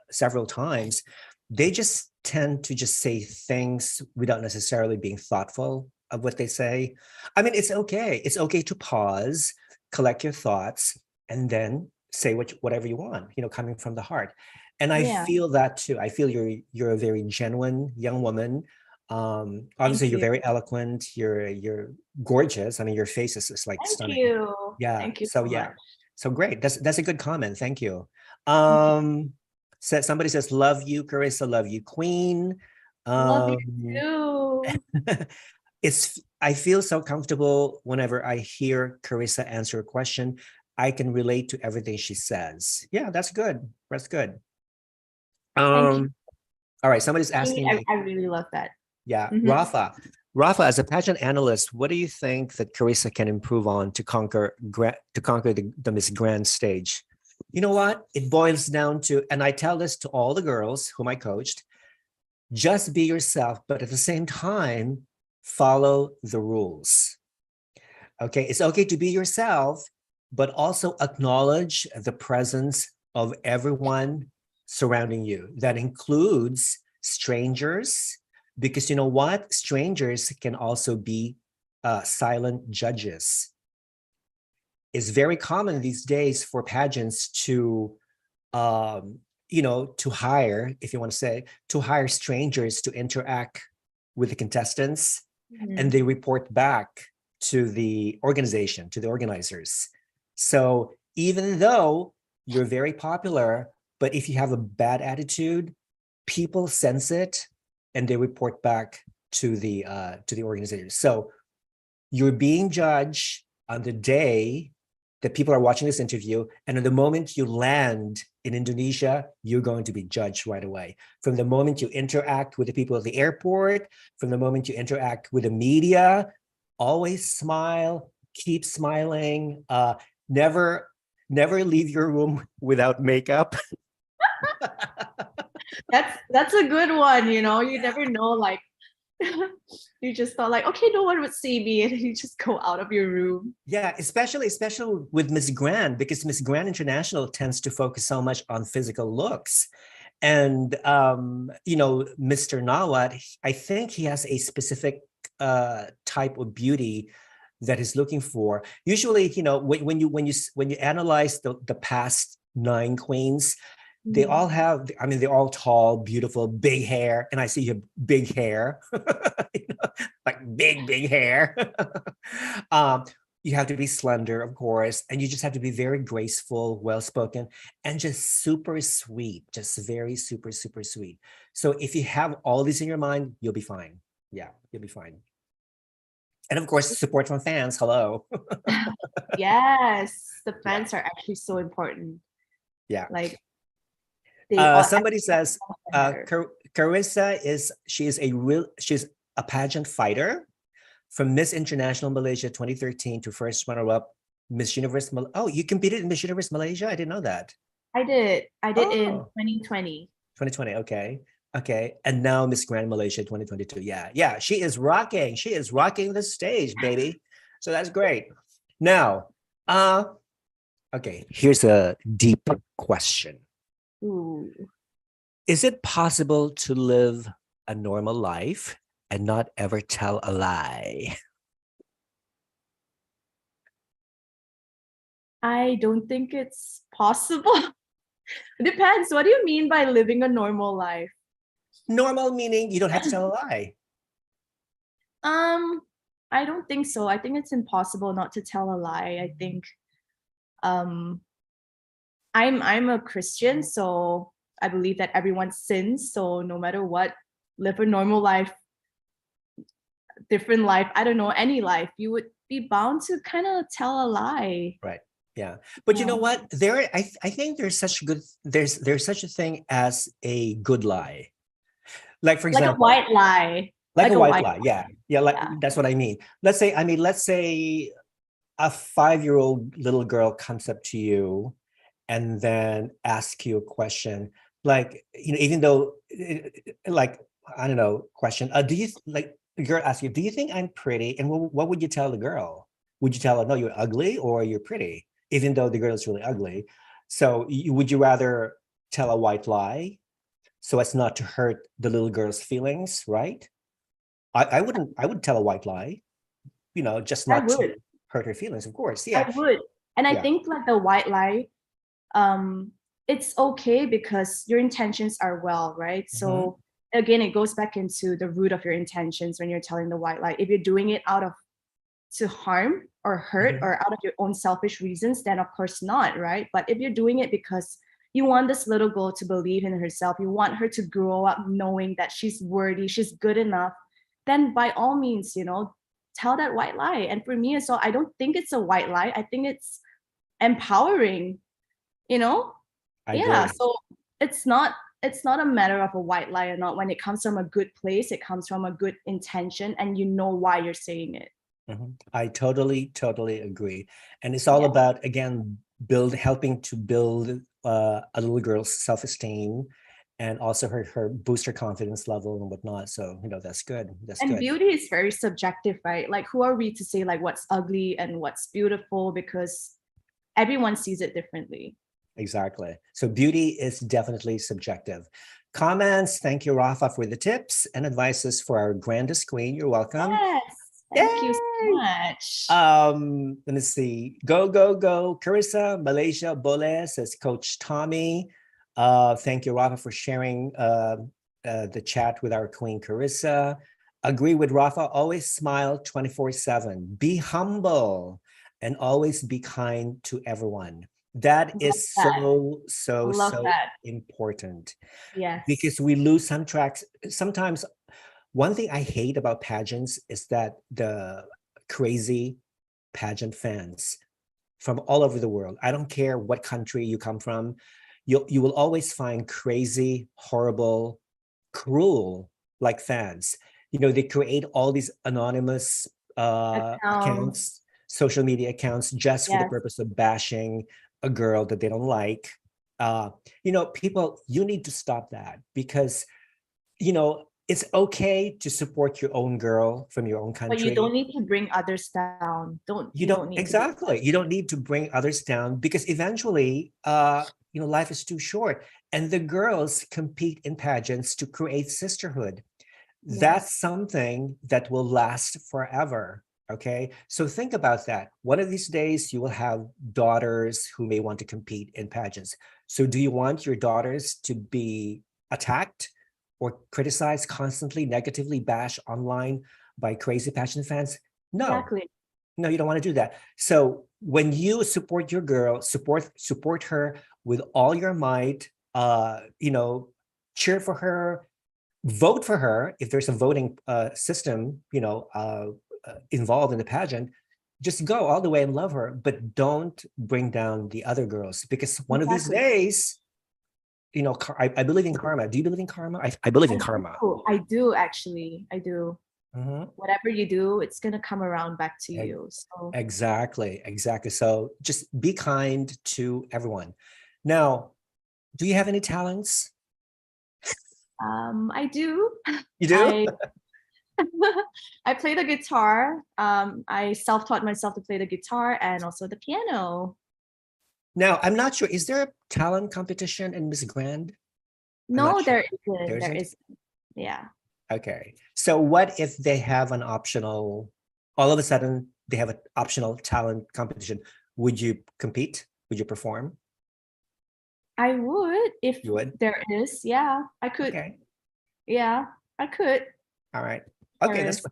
several times, they just tend to just say things without necessarily being thoughtful of what they say. I mean, it's okay. It's okay to pause, collect your thoughts, and then say whatever you want, coming from the heart. And I feel that too. I feel you're a very genuine young woman. Obviously you're very eloquent. You're gorgeous. I mean, your face is like stunning. Thank you. Yeah. Thank you so much. So great. That's a good comment. Thank you. Somebody says, love you, Charissa, love you, Queen. Love you too. I feel so comfortable whenever I hear Charissa answer a question. I can relate to everything she says. Yeah, that's good. That's good. All right, somebody's asking me. I really love that. Yeah, Rafa, as a pageant analyst, what do you think that Charissa can improve on to conquer the Miss Grand stage? You know what? It boils down to, and I tell this to all the girls whom I coached, just be yourself, but at the same time, follow the rules. Okay, it's okay to be yourself, but also acknowledge the presence of everyone surrounding you. That includes strangers, because you know what? Strangers can also be silent judges. It's very common these days for pageants to, to hire, if you want to say, to hire strangers to interact with the contestants, and they report back to the organization, to the organizers. So even though you're very popular, but if you have a bad attitude, people sense it and they report back to the organizers. So you're being judged on the day that people are watching this interview, and at the moment you land in Indonesia, you're going to be judged right away. From the moment you interact with the people at the airport, from the moment you interact with the media, always smile, keep smiling, never leave your room without makeup. That's a good one, you know. You never know, like you just thought like, okay, no one would see me, and then you just go out of your room. Yeah, especially with Miss Grand, because Miss Grand International tends to focus so much on physical looks. And Mr. Nawat, I think he has a specific type of beauty that he's looking for. Usually, when you analyze the past 9 queens, they all have, they're all tall, beautiful, big hair. And I see you have big hair, like big hair. You have to be slender, of course, and you just have to be very graceful, well-spoken, and just super sweet, just very super, super sweet. So if you have all these in your mind, you'll be fine. Yeah, you'll be fine. And of course, support from fans. Hello. Yes, the fans are actually so important. Yeah. Like somebody says Charissa she's a pageant fighter from Miss International Malaysia 2013 to first runner-up Miss Universe. Oh, you competed in Miss Universe Malaysia? I didn't know that. I did in 2020. 2020, okay. And now Miss Grand Malaysia 2022. Yeah, she is rocking the stage, baby. So that's great. Now, okay, here's a deep question. Ooh. Is it possible to live a normal life and not ever tell a lie? I don't think it's possible. It depends. What do you mean by living a normal life? Normal meaning you don't have to tell a lie. I don't think so. I think it's impossible not to tell a lie. I think I'm a Christian, so I believe that everyone sins. So no matter what, live a normal life, different life, I don't know, any life, you would be bound to kind of tell a lie. Right. Yeah. But you know what? I think there's such a thing as a good lie. Like, for example, like a white lie. Like a white lie. Yeah. That's what I mean. Let's say a 5-year-old little girl comes up to you and then ask you a question, like, even though, like, I don't know, question, do you, like, the girl asks you, do you think I'm pretty? And what would you tell the girl? Would you tell her, no, you're ugly, or you're pretty, even though the girl is really ugly? So would you rather tell a white lie so as not to hurt the little girl's feelings, right? I would tell a white lie, just not to hurt her feelings, of course. Yeah. I would. And I think like the white lie, it's okay because your intentions are well, right? So again, it goes back into the root of your intentions when you're telling the white lie. If you're doing it to harm or hurt or out of your own selfish reasons, then of course not, right? But if you're doing it because you want this little girl to believe in herself, you want her to grow up knowing that she's worthy, she's good enough, then by all means, tell that white lie. And for me, so I don't think it's a white lie. I think it's empowering, I agree. So it's not a matter of a white lie or not. When it comes from a good place, it comes from a good intention, and you know why you're saying it. I totally agree. And it's all about, again, helping to build a little girl's self-esteem, and also her boost her confidence level and whatnot. So that's good. And beauty is very subjective, right? Like, who are we to say like what's ugly and what's beautiful, because everyone sees it differently. Exactly. So beauty is definitely subjective. Comments. Thank you, Rafa, for the tips and advices for our grandest queen. You're welcome. Yes. Thank you so much. Let me see. Go. Charissa, Malaysia, Bole, says Coach Tommy. Thank you, Rafa, for sharing the chat with our queen, Charissa. Agree with Rafa. Always smile 24/7. Be humble and always be kind to everyone. That is so important. Yes. Because we lose some tracks. Sometimes one thing I hate about pageants is that the crazy pageant fans from all over the world. I don't care what country you come from. You will always find crazy, horrible, cruel like fans. They create all these anonymous Accounts. accounts, social media accounts, just for the Yes. purpose of bashing a girl that they don't like. People, you need to stop that, because it's okay to support your own girl from your own But you don't country. need to bring others down. You You don't don't need to do that. exactly. You don't need to bring others down, because eventually, life is too short, and the girls compete in pageants to create sisterhood. Yes. That's something that will last forever. Okay, so think about that. One of these days, you will have daughters who may want to compete in pageants. So, do you want your daughters to be attacked or criticized constantly, negatively bashed online by crazy pageant fans? No, Exactly. no, you don't want to do that. So when you support your girl, support her with all your might. Cheer for her, vote for her if there's a voting system, involved in the pageant. Just go all the way and love her, but don't bring down the other girls, because one of these Exactly. days, I believe in karma. Do you believe in karma? I believe in karma. I do actually. I do. Mhm. Whatever you do, it's gonna come around back to you. So Exactly. So just be kind to everyone. Now, do you have any talents? I do. You do? I I play the guitar. I self-taught myself to play the guitar and also the piano. Now, I'm not sure. Is there a talent competition in Miss Grand? I'm not No, sure. there There isn't. There isn't? isn't. Yeah. Okay. So what if they have an optional, all of a sudden they have an optional talent competition? Would you compete? Would you perform? I would if You would? there is. Yeah, I could. Okay. Yeah, I could. All right. There Okay, is.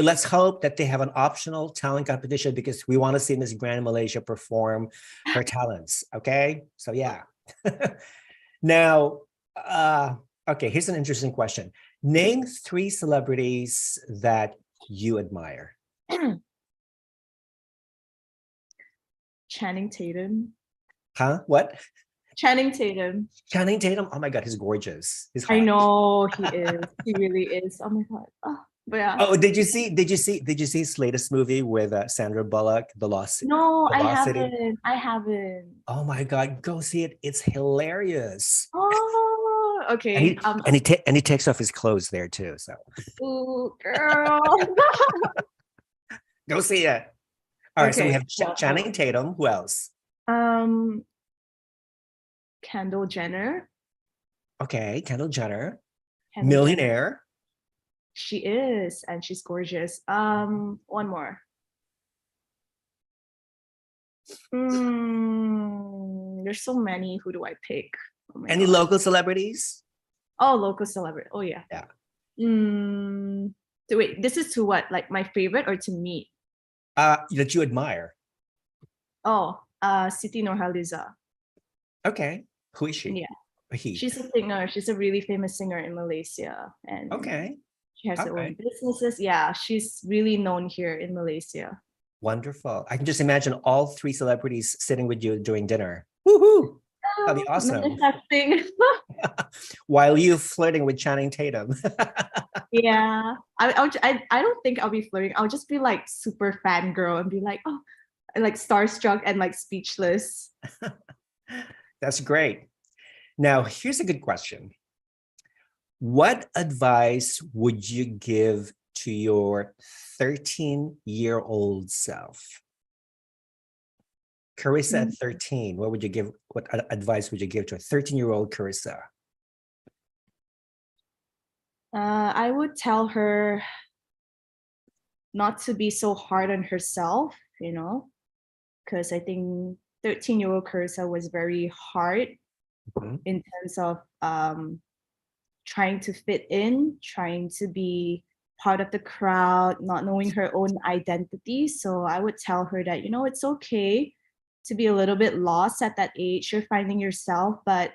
let's hope that they have an optional talent competition, because we want to see Miss Grand Malaysia perform her talents. Okay. So yeah. Now, okay, here's an interesting question. Name 3 celebrities that you admire. Channing Tatum. Huh? What? Channing Tatum. Channing Tatum? Oh my God, he's gorgeous. He's I hot. know he is. He really is. Oh my god. Oh, but yeah. Oh, did you see his latest movie with Sandra Bullock, No, I Velocity? haven't. I haven't. Oh my God, go see it. It's hilarious. Oh, And okay. he and he takes off his clothes there too. So Ooh, girl. go see it. All right, so we Okay. have Channing Tatum. Who else? Um, Kendall Jenner. Okay, Kendall Jenner, Kendall Jenner. millionaire. She is, and she's gorgeous. One more. There's so many. Who do I pick? Oh my Any god. local celebrities? Oh, local celebrity. Oh yeah. Yeah. So wait, this is to what? Like my favorite or to meet? That you admire. Oh, Siti Nurhaliza. Okay. Who is she? Yeah. Or he? She's a singer. She's a really famous singer in Malaysia, and Okay. she has All her own right. businesses. Yeah, she's really known here in Malaysia. Wonderful. I can just imagine all 3 celebrities sitting with you during dinner. Woohoo! That'd be awesome. Manifesting. While you flirting with Channing Tatum. Yeah, I don't think I'll be flirting. I'll just be like super fangirl and be like, oh, like starstruck and like speechless. That's great. Now, here's a good question. What advice would you give to your 13-year-old self? Charissa at 13, what advice would you give to a 13-year-old Charissa? I would tell her not to be so hard on herself, because I think 13-year-old Carissa was very hard in terms of trying to fit in, trying to be part of the crowd, not knowing her own identity. So I would tell her that, it's okay to be a little bit lost at that age. You're finding yourself, but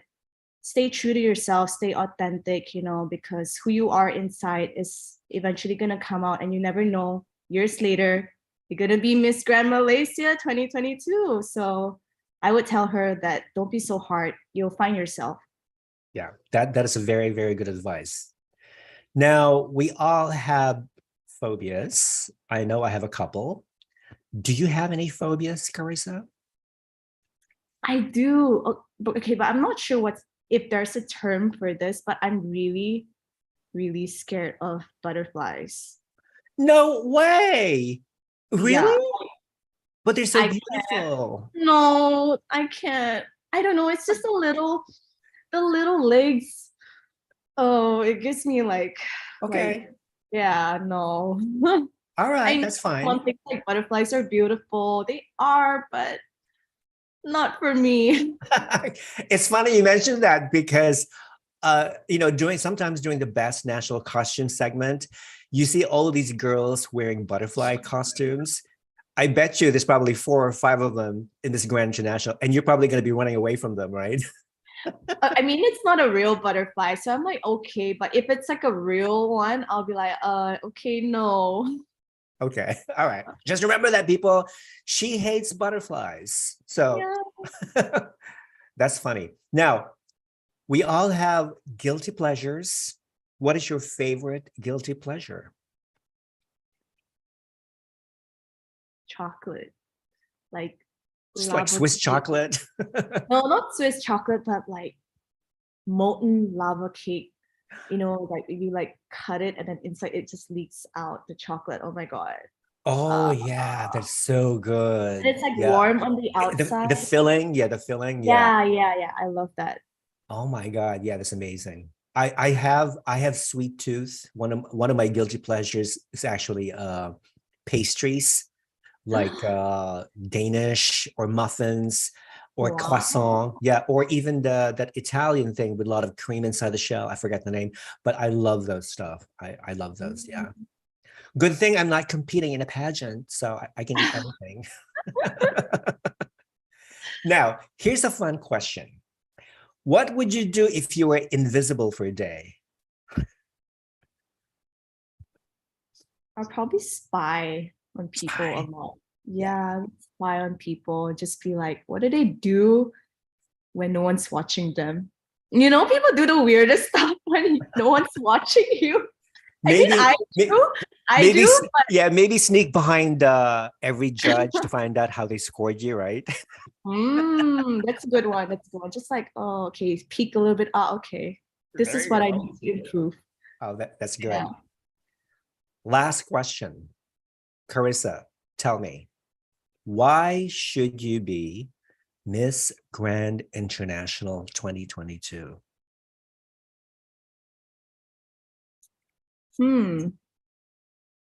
stay true to yourself, stay authentic, because who you are inside is eventually going to come out, and you never know, years later, you're gonna be Miss Grand Malaysia 2022. So I would tell her that don't be so hard. You'll find yourself. Yeah, that is a very, very good advice. Now, we all have phobias. I know I have a couple. Do you have any phobias, Carissa? I do. Okay, but I'm not sure if there's a term for this, but I'm really, really scared of butterflies. No way. Yeah, Really? But they're so I beautiful. no, I can't. I don't know. It's just the little legs. Oh, it gives me like, Okay. yeah, no. All I right, know that's fine. one thing like butterflies are beautiful. They are, but not for me. It's funny you mentioned that because sometimes during the best national costume segment, you see all of these girls wearing butterfly costumes. I bet you there's probably 4 or 5 of them in this Grand International, and you're probably going to be running away from them, right? I mean, it's not a real butterfly, so I'm like, okay, but if it's like a real one, I'll be like, okay, no. Okay. All right. Just remember that, people. She hates butterflies. So Yeah. that's funny. Now, we all have guilty pleasures. What is your favorite guilty pleasure? Chocolate. Like Just like lava Swiss cake. chocolate. No, not Swiss chocolate, but like molten lava cake. You know, like you like cut it and then inside it just leaks out the chocolate. Oh my God. Oh Uh, yeah, that's so good. it's like Yeah. warm on the outside. The filling, yeah, the filling, yeah. Yeah. I love that. Oh my God, yeah, that's amazing. I have sweet tooth. One of my guilty pleasures is actually pastries like Danish or muffins or Wow. croissant. Yeah, or even that Italian thing with a lot of cream inside the shell. I forget the name, but I love those stuff. I love those. Yeah. Good thing I'm not competing in a pageant, so I can eat anything. Now, here's a fun question. What would you do if you were invisible for a day? I'll probably spy on people a Spy. lot. Yeah. Yeah, I would spy on people. Just be like, what do they do when no one's watching them? You know, people do the weirdest stuff when no one's watching you. I mean, Maybe, do. I maybe, do, but yeah, maybe sneak behind every judge to find out how they scored you, right? that's a good one. That's a good one. Just like, oh, okay, peek a little bit. Okay. This There is you what I go. need to improve. Oh, that's Yeah. good. Last question. Carissa, tell me, why should you be Miss Grand International 2022?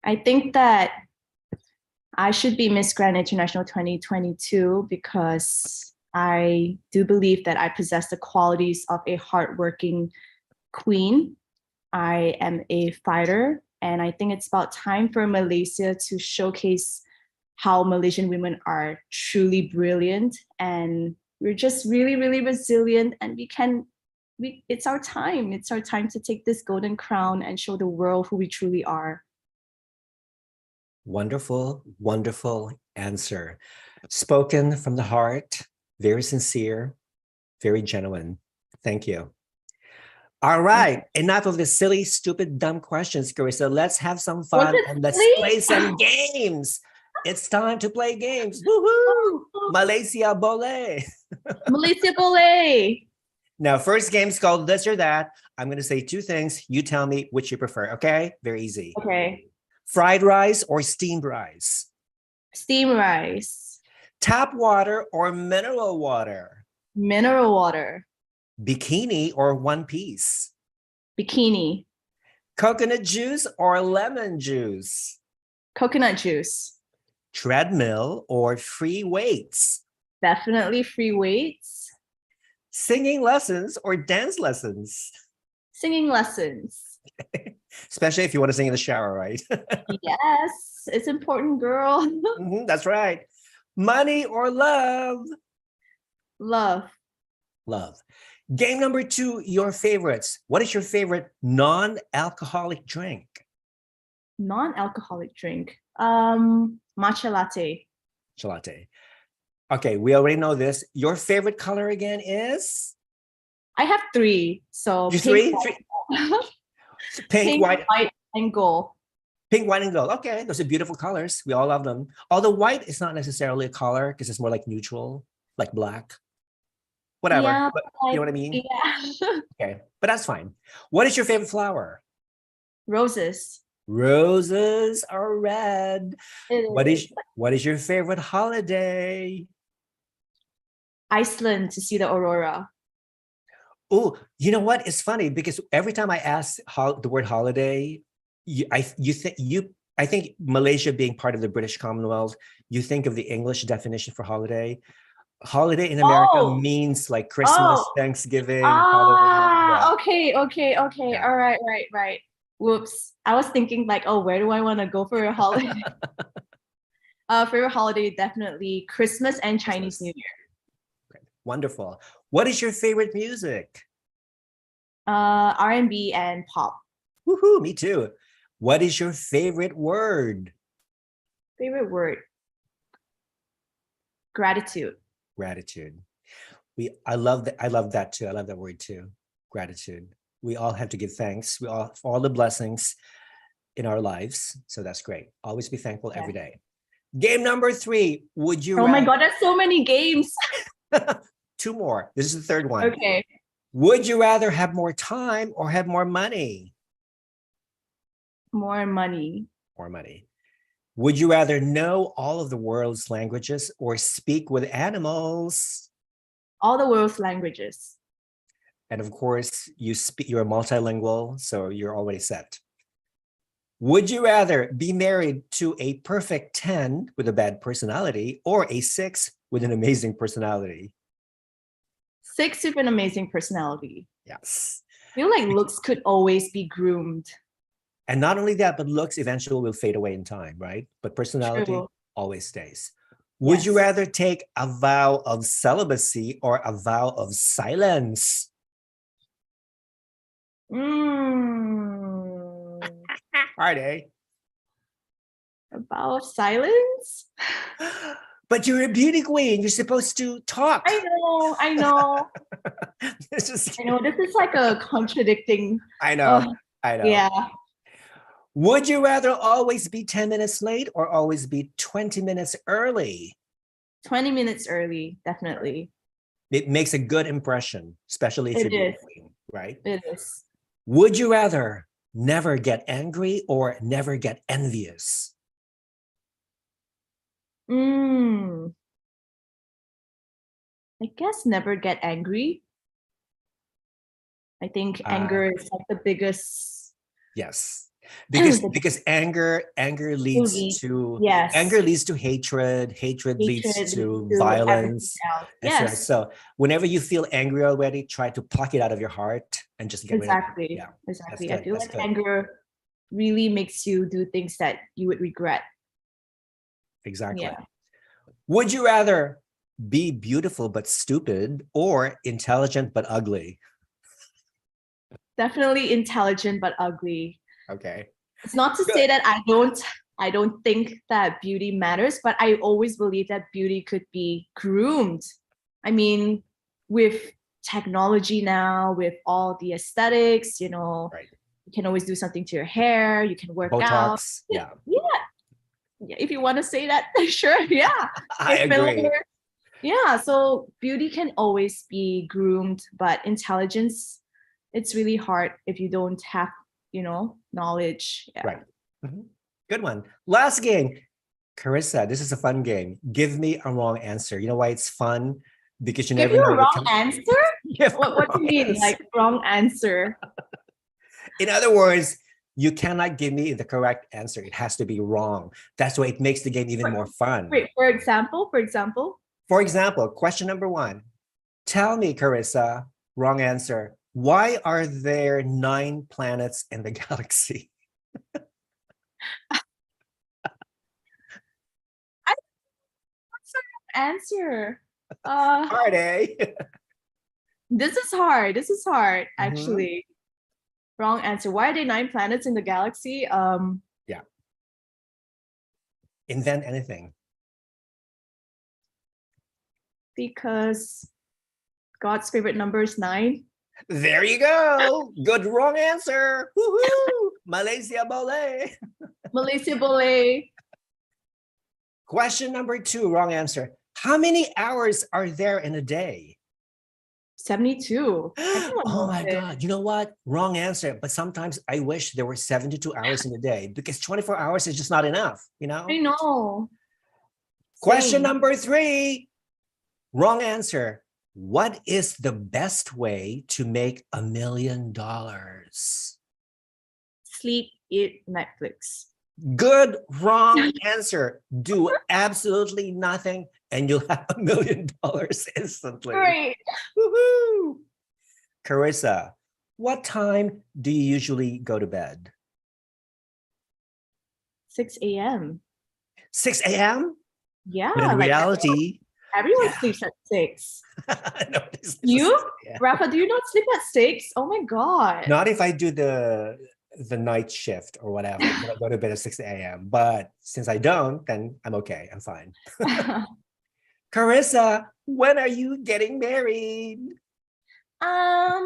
I think that I should be Miss Grand International 2022 because I do believe that I possess the qualities of a hardworking queen. I am a fighter, and I think it's about time for Malaysia to showcase how Malaysian women are truly brilliant, and we're just really, really resilient, and it's our time. It's our time to take this golden crown and show the world who we truly are. Wonderful, wonderful answer. Spoken from the heart, very sincere, very genuine. Thank you. All right, enough of the silly, stupid, dumb questions, Carissa. Let's have some Was fun it and let's play silly? some games. It's time to play games. Woohoo! Malaysia Boleh. Malaysia Boleh. Now, first game's called This or That. I'm going to say 2 things. You tell me which you prefer, okay? Very easy. Okay. Fried rice or steamed rice? Steam rice. Tap water or mineral water? Mineral water. Bikini or one piece? Bikini. Coconut juice or lemon juice? Coconut juice. Treadmill or free weights? Definitely free weights. Singing lessons or dance lessons? Singing lessons. Especially if you want to sing in the shower, right? Yes, it's important, girl. That's right. Money or love? Love. Love. Game number 2, your favorites. What is your favorite non-alcoholic drink? Non-alcoholic drink. Matcha latte. Latte. Okay, we already know this. Your favorite color again is? I have three. So You pink, three? Pink, pink, white, white, and gold. pink, white, and gold. Okay, those are beautiful colors. We all love them. Although white is not necessarily a color because it's more like neutral, like black. Whatever. Yeah, But you know like, what I mean? yeah. Okay, but that's fine. What is your favorite flower? Roses. Roses are red. It What is. is your favorite holiday? Iceland to see the aurora. Oh, you know what? It's funny because every time I ask the word holiday, I think Malaysia being part of the British Commonwealth, you think of the English definition for holiday. Holiday in America Oh, means like Christmas, oh, Thanksgiving, Halloween. Yeah, okay. yeah. All right, right. Whoops. I was thinking like, oh, where do I want to go for a holiday? Favorite holiday, definitely Christmas and Chinese New Christmas. Year. Okay, wonderful. What is your favorite music? R&B and pop. Woohoo, me too. What is your favorite word? Favorite word, gratitude. Gratitude. I love that. I love that too. I love that word too. Gratitude. We all have to give thanks. We all for all the blessings in our lives. So that's great. Always be thankful every day. Game number 3. Would you Oh my rather? God, there's so many games. 2 more. This is the third one. Okay. Would you rather have more time or have more money? More money. More money. Would you rather know all of the world's languages or speak with animals? All the world's languages. And of course, you're multilingual, so you're already set. Would you rather be married to a perfect 10 with a bad personality or a 6 with an amazing personality? 6 with an amazing personality. Yes. I feel like looks could always be groomed. And not only that, but looks eventually will fade away in time, right? But personality True. always stays. Would you Yes. rather take a vow of celibacy or a vow of silence? Hard, eh? About silence? But you're a beauty queen. You're supposed to talk. I know. This is I know, this is like a contradicting. I know. Yeah. Would you rather always be 10 minutes late or always be 20 minutes early? 20 minutes early, definitely. It makes a good impression, especially if you're beauty queen, right? It is. Would you rather never get angry or never get envious? I guess never get angry. I think anger is like the biggest. Yes. Because anger leads to hatred leads to violence. Yes. So whenever you feel angry already, try to pluck it out of your heart and just get rid of it. Yeah, exactly. Good. I feel like anger really makes you do things that you would regret. Exactly. Yeah. Would you rather be beautiful but stupid or intelligent but ugly? Definitely intelligent but ugly. Okay. It's not to say that I don't think that beauty matters, but I always believe that beauty could be groomed. I mean, with technology now, with all the aesthetics, you can always do something to your hair, you can work out. Yeah. If you want to say that, sure. Yeah. I agree. Yeah. So beauty can always be groomed, but intelligence, it's really hard if you don't have, knowledge. Yeah. Right. Good one. Last game. Charissa, this is a fun game. Give me a wrong answer. You know why it's fun? Because you never know. Give you a wrong answer? What do you mean, answer. like wrong answer? In other words, you cannot give me the correct answer. It has to be wrong. That's why it makes the game even more fun. Wait, for example? For example, question number 1. Tell me, Charissa, wrong answer. Why are there 9 planets in the galaxy? What's the answer? Hard, eh? This is hard, actually. Wrong answer. Why are there 9 planets in the galaxy? Yeah. Invent anything. Because God's favorite number is 9. There you go. Good wrong answer. Woohoo! Malaysia Malay. Malaysia Malay. Question number 2, wrong answer. How many hours are there in a day? 72. Oh my God. You know what? Wrong answer. But sometimes I wish there were 72 hours in a day because 24 hours is just not enough, you know? I know. Question Same. number 3, wrong answer. What is the best way to make $1 million? Sleep, eat, Netflix. Good wrong answer. Do absolutely nothing and you'll have $1 million instantly. Great. Woohoo! Charissa, what time do you usually go to bed? 6 a.m. 6 a.m.? Yeah. But in reality, everyone sleeps at 6. no, You? Rafa, do you not sleep at 6? Oh my God. Not if I do the night shift or whatever. I go to bed at 6 a.m. But since I don't, then I'm okay. I'm fine. Charissa, when are you getting married? I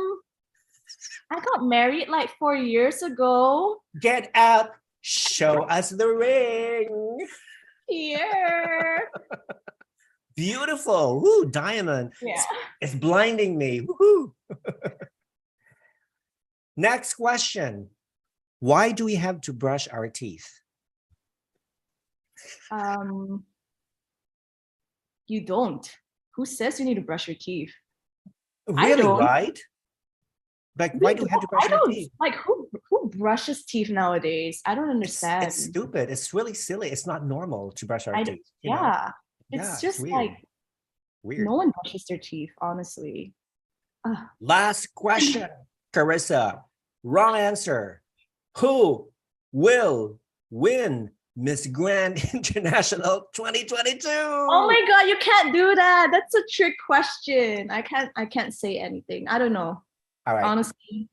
got married like 4 years ago. Get out. Show us the ring. Here. Beautiful. Woo, diamond. Yeah. It's blinding me. Woohoo. Next question. Why do we have to brush our teeth? You don't. Who says you need to brush your teeth? Really, don't. right? Like, why do we have to brush our teeth? Like, who brushes teeth nowadays? I don't understand. It's stupid. It's really silly. It's not normal to brush our teeth. Yeah. It's just weird. like weird. No one brushes their teeth, honestly. Last question, Charissa. Wrong answer. Who will win Miss Grand International 2022? Oh my God, you can't do that. That's a trick question. I can't say anything. I don't know. All right. Honestly,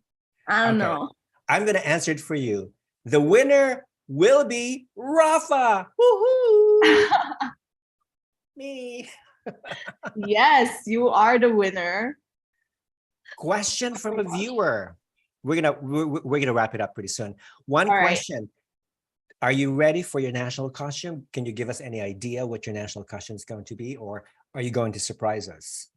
I don't know. I'm going to answer it for you. The winner will be Rafa. Woohoo! Me. Yes, you are the winner. Question from a viewer. We're gonna wrap it up pretty soon. One question. Are you ready for your national costume? Can you give us any idea what your national costume is going to be, or are you going to surprise us?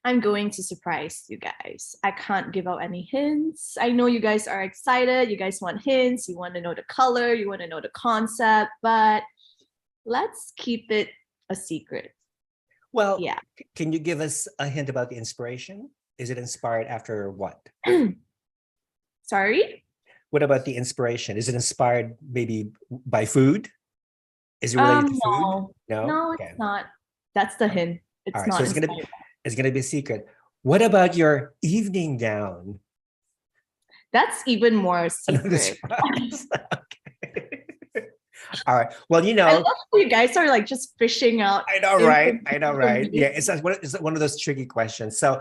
I'm going to surprise you guys. I can't give out any hints. I know you guys are excited. You guys want hints. You want to know the color. You want to know the concept, but let's keep it a secret. Well, yeah. Can you give us a hint about the inspiration? Is it inspired after what? Sorry? What about the inspiration? Is it inspired maybe by food? Is it related to food? No, okay. It's not. That's the hint. It's not. So it's gonna be a secret. What about your evening gown? That's even more secret. Okay. All right. Well, you know, I love how you guys are like just fishing out. I know, right? I know, right? Yeah, it's one of those tricky questions. So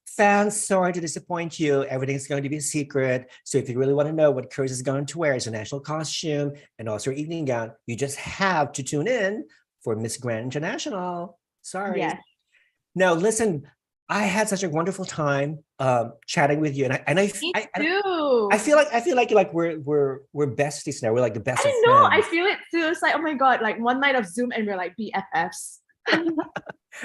fans, sorry to disappoint you. Everything's going to be a secret. So if you really want to know what Chris is going to wear as a national costume and also her evening gown, you just have to tune in for Miss Grand International. Sorry. Yes. Now, listen, I had such a wonderful time chatting with you, and I feel like we're besties now. We're like the best. I know. I feel it too. It's like, oh my God, like one night of Zoom and we're like BFFs.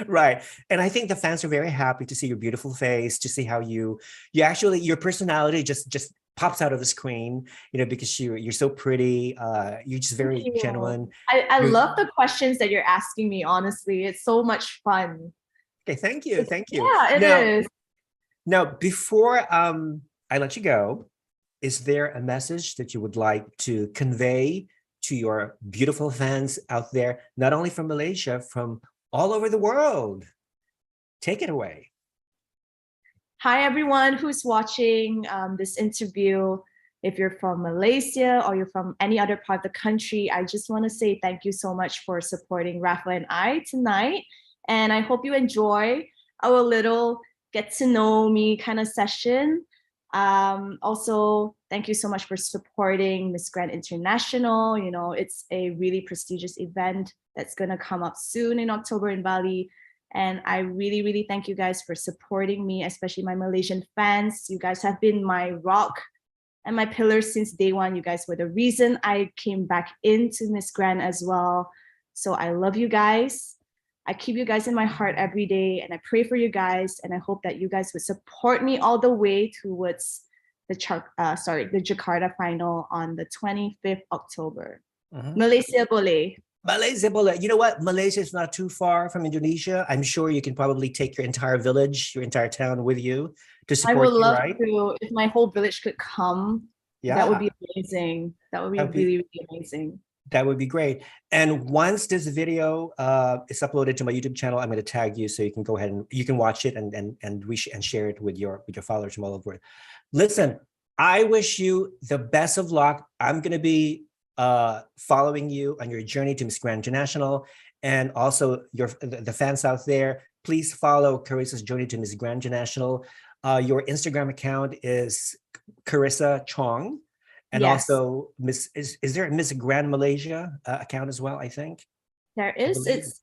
Right. And I think the fans are very happy to see your beautiful face, to see how you actually, your personality just pops out of the screen, you know, because you're so pretty. You're just very genuine. I love the questions that you're asking me, honestly. It's so much fun. Okay, thank you. Thank you. Yeah, it is. Now, before I let you go, is there a message that you would like to convey to your beautiful fans out there, not only from Malaysia, from all over the world? Take it away. Hi, everyone who's watching this interview. If you're from Malaysia or you're from any other part of the country, I just want to say thank you so much for supporting Rafa and I tonight. And I hope you enjoy our little get to know me kind of session. Also, thank you so much for supporting Miss Grand International. You know, it's a really prestigious event that's going to come up soon in October in Bali. And I really, really thank you guys for supporting me, especially my Malaysian fans. You guys have been my rock and my pillars since day one. You guys were the reason I came back into Miss Grand as well. So I love you guys. I keep you guys in my heart every day, and I pray for you guys, and I hope that you guys would support me all the way towards the Jakarta final on the 25th October. Malaysia boleh. Malaysia, you know what? Malaysia is not too far from Indonesia. I'm sure you can probably take your entire village, your entire town with you to I support would you, love right? to, if my whole village could come, that would be amazing. That would be really, really amazing. That would be great. And once this video is uploaded to my YouTube channel, I'm going to tag you so you can go ahead and you can watch it and share it with your followers from all over. Listen, I wish you the best of luck. I'm going to be following you on your journey to Miss Grand International, and also the fans out there. Please follow Charissa's journey to Miss Grand International. Your Instagram account is Charissa Chong. And also, is there a Miss Grand Malaysia account as well, I think? There is. It's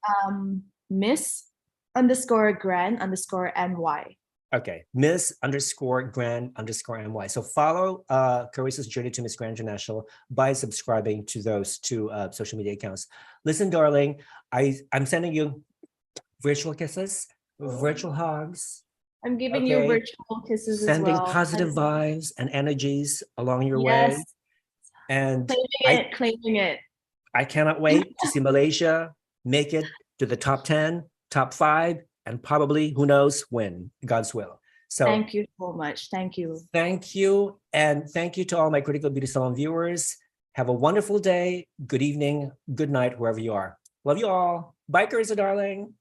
Miss_Grand_MY. Okay, Miss_Grand_MY. So follow Charissa's journey to Miss Grand International by subscribing to those two social media accounts. Listen, darling, I'm sending you virtual kisses, virtual hugs. I'm giving you virtual kisses as well. Sending positive vibes and energies along your way. And claiming it. I cannot wait to see Malaysia make it to the top 10, top 5, and probably, who knows, win, God's will. So thank you so much. Thank you. Thank you. And thank you to all my Critical Beauty Salon viewers. Have a wonderful day, good evening, good night, wherever you are. Love you all. Bye, Carissa, darling.